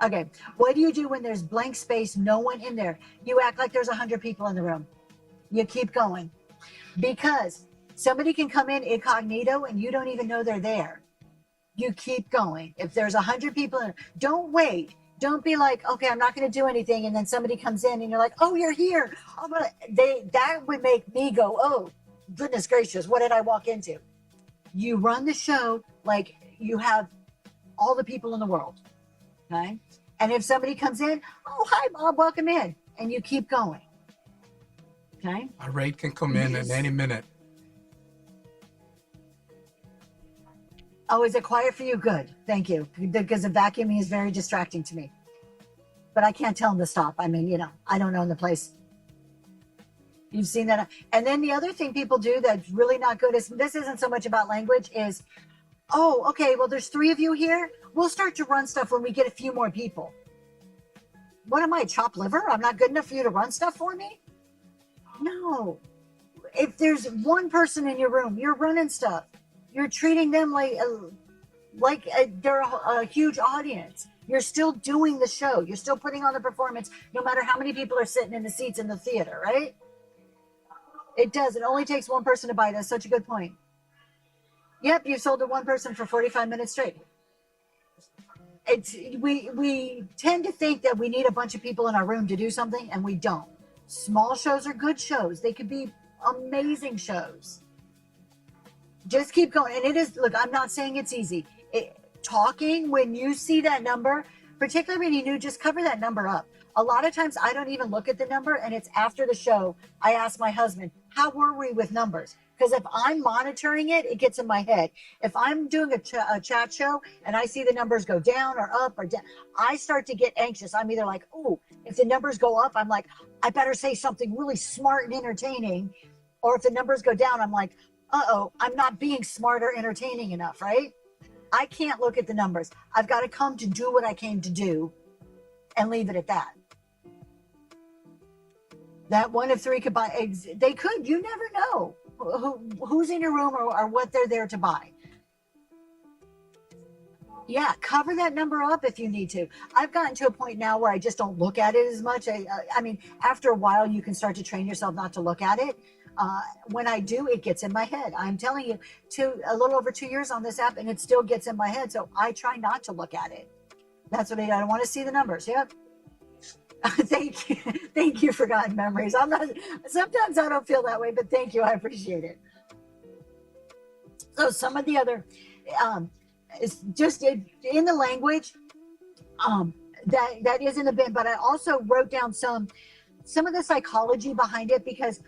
Okay, what do you do when there's blank space, no one in there? You act like there's 100 people in the room. You keep going. Because somebody can come in incognito and you don't even know they're there. You keep going. If there's 100 people in, don't wait. Don't be like, okay, I'm not going to do anything, and then somebody comes in and you're like, oh, you're here. That would make me go, oh, goodness gracious, what did I walk into? You run the show like you have all the people in the world. Okay. And if somebody comes in, oh, hi, Bob, welcome in. And you keep going. Okay. A raid can come in at any minute. Oh, is it quiet for you? Good. Thank you. Because the vacuuming is very distracting to me. But I can't tell them to stop. I mean, I don't own the place. You've seen that. And then the other thing people do that's really not good is, this isn't so much about language, is, oh, okay, well, there's 3 of you here. We'll start to run stuff when we get a few more people. What am I, chopped liver? I'm not good enough for you to run stuff for me? No. If there's one person in your room, you're running stuff. You're treating them like they're a huge audience. You're still doing the show. You're still putting on the performance, no matter how many people are sitting in the seats in the theater, right? It does. It only takes one person to buy. That's such a good point. Yep, you sold to one person for 45 minutes straight. We tend to think that we need a bunch of people in our room to do something, and we don't. Small shows are good shows. They could be amazing shows. Just keep going. And it is, look, I'm not saying it's easy. Talking, when you see that number, particularly when you're new, just cover that number up. A lot of times I don't even look at the number, and it's after the show. I ask my husband, how were we with numbers? Because if I'm monitoring it, it gets in my head. If I'm doing a chat show and I see the numbers go down or up or down, I start to get anxious. I'm either like, oh, if the numbers go up, I'm like, I better say something really smart and entertaining. Or if the numbers go down, I'm like, uh-oh, I'm not being smart or entertaining enough, right? I can't look at the numbers. I've got to come to do what I came to do and leave it at that. That 1 of 3 could buy eggs. They could. You never know who's in your room or what they're there to buy. Yeah, cover that number up if you need to. I've gotten to a point now where I just don't look at it as much. I mean, after a while, you can start to train yourself not to look at it. When I do, it gets in my head. I'm telling you, a little over 2 years on this app, and it still gets in my head. So I try not to look at it. That's what I don't want to see the numbers. Yep. Thank you. Thank you, Forgotten Memories. Sometimes I don't feel that way, but thank you. I appreciate it. So some of the other, is just in the language, that is in the bin, but I also wrote down some of the psychology behind it, because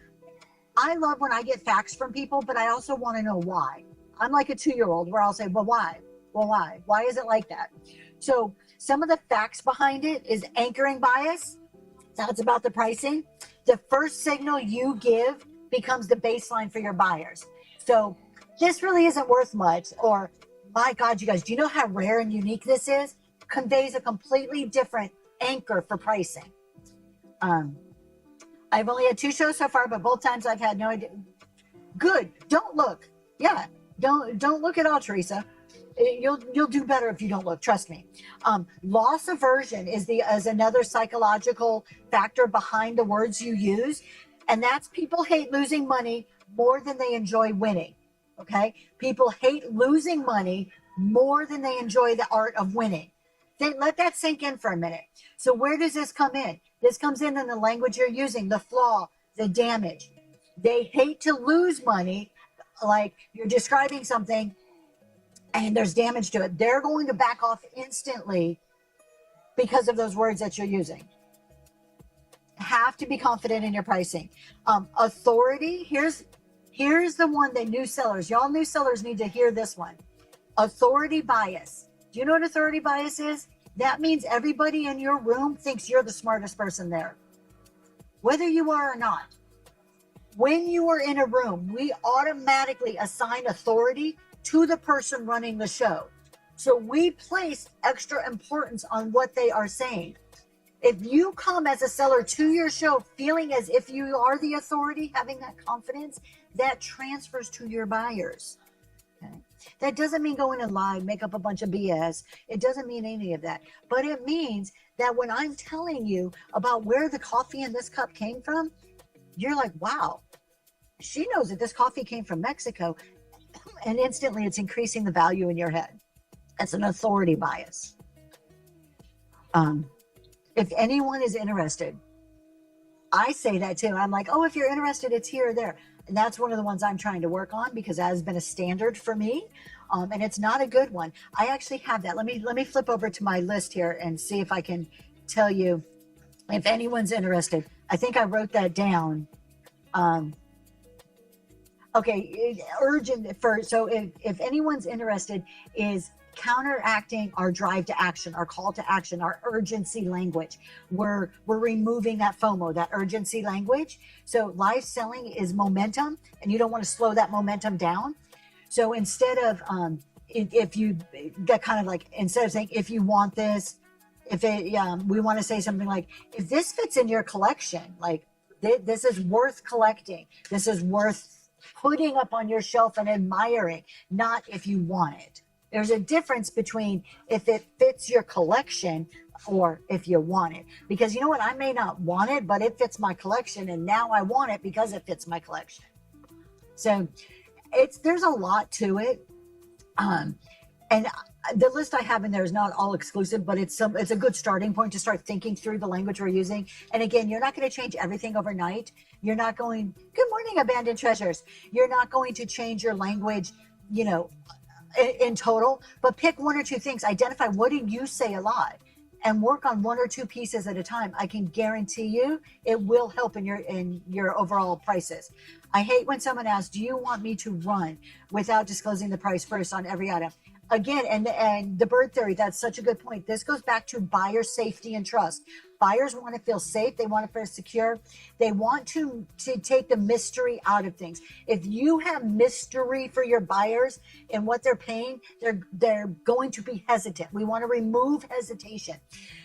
I love when I get facts from people, but I also want to know why. I'm like a 2-year-old where I'll say, well, why? Well, why? Why is it like that? So some of the facts behind it is anchoring bias. That's about the pricing. The first signal you give becomes the baseline for your buyers. So this really isn't worth much, or my God, you guys, do you know how rare and unique this is? Conveys a completely different anchor for pricing. I've only had 2 shows so far, but both times I've had no idea. Good. Don't look. Yeah. Don't look at all, Teresa. You'll do better if you don't look. Trust me. Loss aversion is another psychological factor behind the words you use, and that's people hate losing money more than they enjoy winning. Okay, people hate losing money more than they enjoy the art of winning. Then let that sink in for a minute. So where does this come in? This comes in the language you're using, the flaw, the damage. They hate to lose money, like you're describing something and there's damage to it. They're going to back off instantly because of those words that you're using. Have to be confident in your pricing. Authority, here's the one that new sellers, y'all new sellers need to hear this one. Authority bias. Do you know what authority bias is? That means everybody in your room thinks you're the smartest person there, whether you are or not. When you are in a room, we automatically assign authority to the person running the show. So we place extra importance on what they are saying. If you come as a seller to your show feeling as if you are the authority, having that confidence, that transfers to your buyers. Okay? That doesn't mean go in and lie, make up a bunch of BS. It doesn't mean any of that. But it means that when I'm telling you about where the coffee in this cup came from, you're like, wow, she knows that this coffee came from Mexico. And instantly it's increasing the value in your head. That's an authority bias. If anyone is interested, I say that too. I'm like, oh, if you're interested, it's here or there. And that's one of the ones I'm trying to work on because that has been a standard for me. And it's not a good one. I actually have that. Let me flip over to my list here and see if I can tell you if anyone's interested. I think I wrote that down. Okay, urgent for, so if anyone's interested is counteracting our drive to action, our call to action, our urgency language. We're removing that FOMO, that urgency language. So live selling is momentum, and you don't want to slow that momentum down. So instead of if you that kind of like instead of saying if you want this, if it we want to say something like if this fits in your collection, like this is worth collecting, this is worth putting up on your shelf and admiring, not if you want it. There's a difference between if it fits your collection or if you want it. Because you know what? I may not want it, but it fits my collection. And now I want it because it fits my collection. So there's a lot to it. And the list I have in there is not all exclusive, but it's a good starting point to start thinking through the language we're using. And again, you're not going to change everything overnight. You're not going, good morning, abandoned treasures. You're not going to change your language, in total, but pick one or two things. Identify what do you say a lot and work on one or two pieces at a time. I can guarantee you it will help in your overall prices. I hate when someone asks, do you want me to run without disclosing the price first on every item? Again, and the bird theory, that's such a good point. This goes back to buyer safety and trust. Buyers want to feel safe. They want to feel secure. They want to take the mystery out of things. If you have mystery for your buyers and what they're paying, they're going to be hesitant. We want to remove hesitation.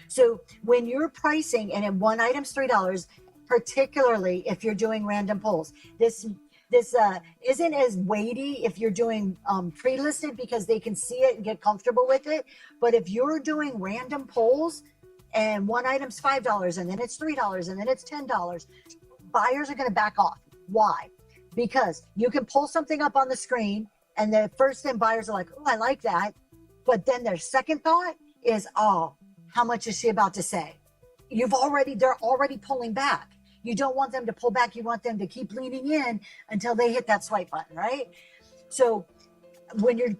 So when you're pricing, and in one item's $3, particularly if you're doing random pulls, this isn't as weighty if you're doing pre-listed because they can see it and get comfortable with it. But if you're doing random polls and one item's $5 and then it's $3 and then it's $10, buyers are going to back off. Why? Because you can pull something up on the screen and the first thing buyers are like, oh, I like that. But then their second thought is, oh, how much is she about to say? They're already pulling back. You don't want them to pull back. You want them to keep leaning in until they hit that swipe button, right? So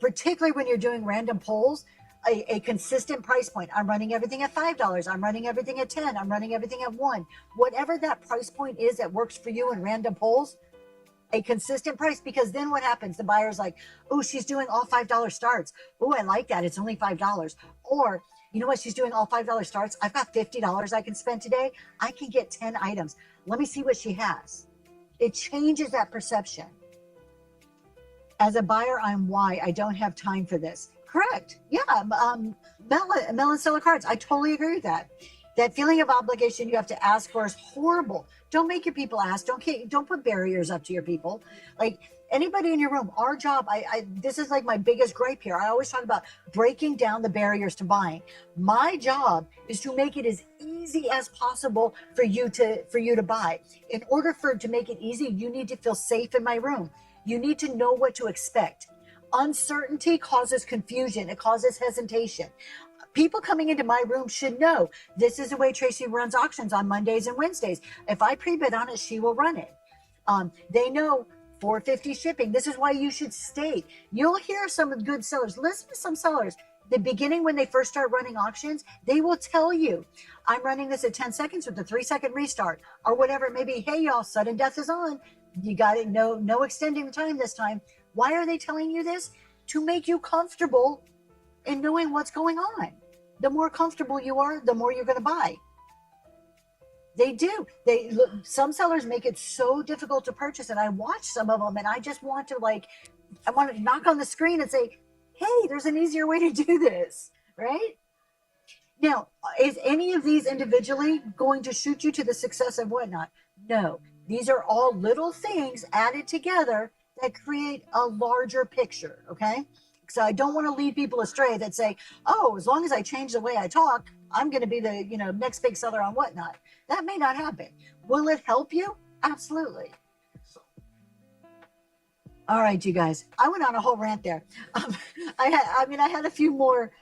particularly when you're doing random polls, a consistent price point. I'm running everything at $5. I'm running everything at $10. I'm running everything at $1. Whatever that price point is that works for you in random polls, a consistent price, because then what happens? The buyer's like, oh, she's doing all $5 starts. Oh, I like that. It's only $5. Or, you know what? She's doing all $5 starts. I've got $50 I can spend today. I can get 10 items. Let me see what she has. It changes that perception. As a buyer, I'm why I don't have time for this. Correct. Yeah. Melon seller cards. I totally agree with that. That feeling of obligation you have to ask for is horrible. Don't make your people ask. Don't put barriers up to your people. Like anybody in your room, our job, this is like my biggest gripe here. I always talk about breaking down the barriers to buying. My job is to make it as easy as possible for you to buy. In order to make it easy, you need to feel safe in my room. You need to know what to expect. Uncertainty causes confusion. It causes hesitation. People coming into my room should know this is the way Tracy runs auctions on Mondays and Wednesdays. If I pre-bid on it, she will run it. They know $4.50 shipping. This is why you should stay. You'll hear some good sellers. Listen to some sellers. The beginning, when they first start running auctions, they will tell you, I'm running this at 10 seconds with a 3-second restart or whatever it may be. Hey, y'all, sudden death is on. You got it. No extending the time this time. Why are they telling you this? To make you comfortable in knowing what's going on. The more comfortable you are, the more you're going to buy. They do. Some sellers make it so difficult to purchase, and I watch some of them, and I just want to I want to knock on the screen and say, hey, there's an easier way to do this, right? Now, is any of these individually going to shoot you to the success of whatnot? No. These are all little things added together that create a larger picture, okay? So I don't want to lead people astray that say, oh, as long as I change the way I talk, I'm going to be the, next big seller on whatnot. That may not happen. Will it help you? Absolutely. All right, you guys. I went on a whole rant there. I had a few more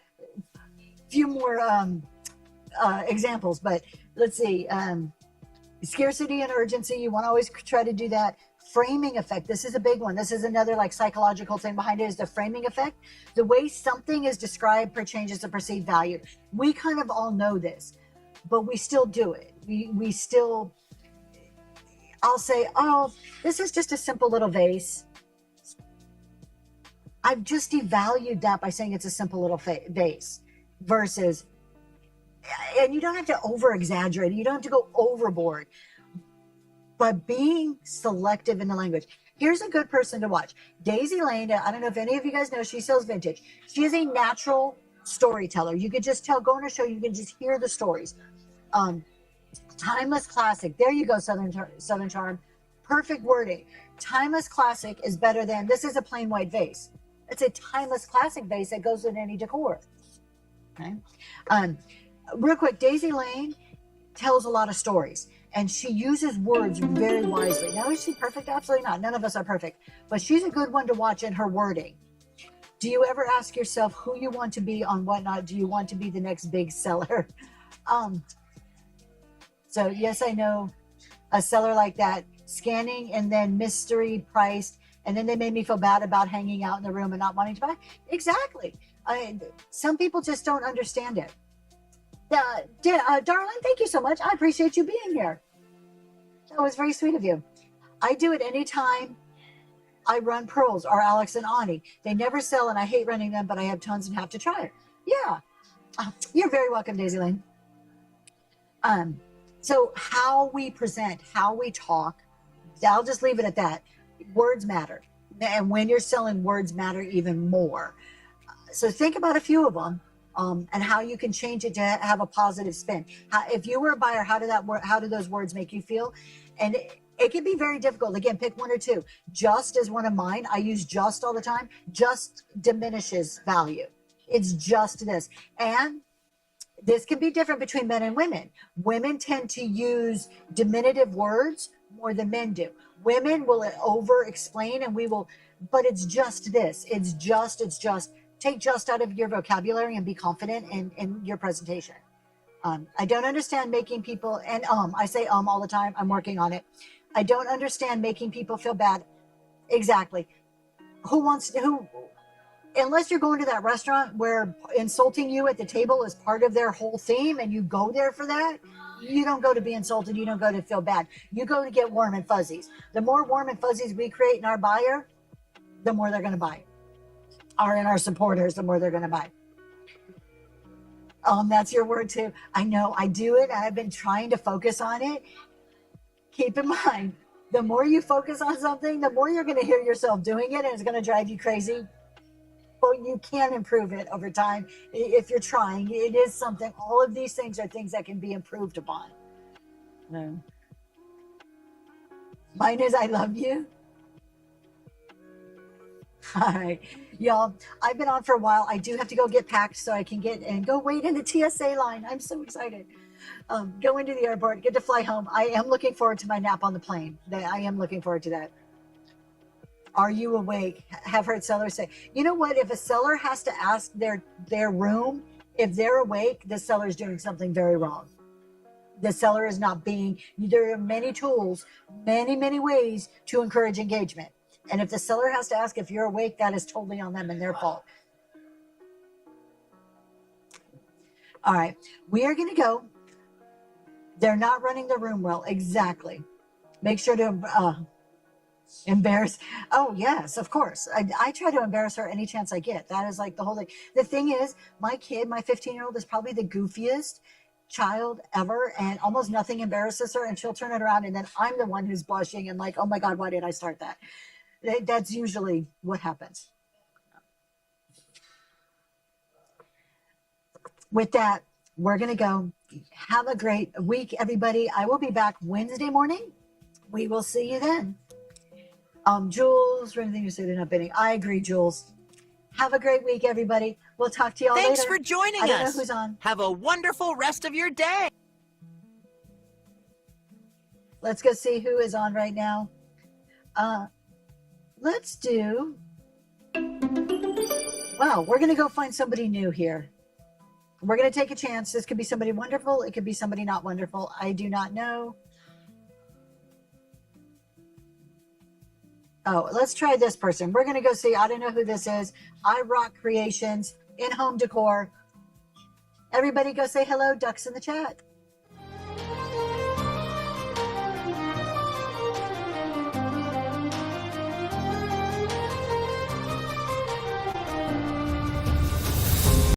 examples, but let's see. Scarcity and urgency. You want to always try to do that. Framing effect. This is a big one. This is another like psychological thing behind it, is the framing effect. The way something is described per changes the perceived value. We kind of all know this, but we still do it. We still, I'll say, oh, this is just a simple little vase. I've just devalued that by saying it's a simple little vase versus, and you don't have to over exaggerate. You don't have to go overboard, but being selective in the language. Here's a good person to watch. Daisy Lane. I don't know if any of you guys know, she sells vintage. She is a natural storyteller. You could just tell, go on a show, you can just hear the stories. Timeless classic. There you go, Southern Charm. Perfect wording. Timeless classic is better than, this is a plain white vase. It's a timeless classic vase that goes in any decor. Okay. Real quick, Daisy Lane tells a lot of stories, and she uses words very wisely. Now, is she perfect? Absolutely not. None of us are perfect, but she's a good one to watch in her wording. Do you ever ask yourself who you want to be on whatnot? Do you want to be the next big seller? So yes, I know a seller like that, scanning and then mystery priced, and then they made me feel bad about hanging out in the room and not wanting to buy. Exactly. Some people just don't understand it. Darling, thank you so much. I appreciate you being here. That was very sweet of you. I do it anytime I run pearls, or Alex and Ani. They never sell, and I hate running them, but I have tons and have to try it. Yeah. You're very welcome, Daisy Lane. So how we present, how we talk, I'll just leave it at that. Words matter. And when you're selling, words matter even more. So think about a few of them. And how you can change it to have a positive spin. If you were a buyer, how do those words make you feel? And it can be very difficult. Again, pick one or two. Just is one of mine. I use just all the time. Just diminishes value. It's just this. And this can be different between men and women. Women tend to use diminutive words more than men do. Women will over explain, and but it's just this. It's just. Take just out of your vocabulary and be confident in your presentation. I don't understand making people, and I say all the time. I'm working on it. I don't understand making people feel bad. Exactly. Unless you're going to that restaurant where insulting you at the table is part of their whole theme and you go there for that, you don't go to be insulted. You don't go to feel bad. You go to get warm and fuzzies. The more warm and fuzzies we create in our buyer, the more they're going to buy. Are in our supporters, the more they're going to buy. That's your word too. I know, I do it. I've been trying to focus on it. Keep in mind, the more you focus on something, the more you're going to hear yourself doing it, and it's going to drive you crazy. But you can improve it over time if you're trying. It is something. All of these things are things that can be improved upon. No. Mine is I love you. All right, y'all, I've been on for a while. I do have to go get packed so I can get and go wait in the TSA line. I'm so excited. Go into the airport, get to fly home. I am looking forward to my nap on the plane. I am looking forward to that. Are you awake? Have heard sellers say, you know what? If a seller has to ask their room if they're awake, the seller is doing something very wrong. The seller is not being, there are many tools, many ways to encourage engagement. And if the seller has to ask if you're awake, that is totally on them and their fault. All right, we are going to go. They're not running the room well. Exactly. Make sure to embarrass. Oh, yes, of course. I try to embarrass her any chance I get. That is like the whole thing. The thing is, my kid, my 15-year-old is probably the goofiest child ever, and almost nothing embarrasses her, and she'll turn it around, and then I'm the one who's blushing and like, oh my God, why did I start that? That's usually what happens. With that, we're going to go. Have a great week, everybody. I will be back Wednesday morning. We will see you then. Jules, or anything you say they're not bidding? I agree, Jules. Have a great week, everybody. We'll talk to y'all Thanks later. for joining I don't us. know who's on. Have a wonderful rest of your day. Let's go see who is on right now. Let's do. Wow, we're going to go find somebody new here. We're going to take a chance. This could be somebody wonderful. It could be somebody not wonderful. I do not know. Oh, let's try this person. We're going to go see. I don't know who this is. I Rock Creations in home decor. Everybody go say hello. Ducks in the chat.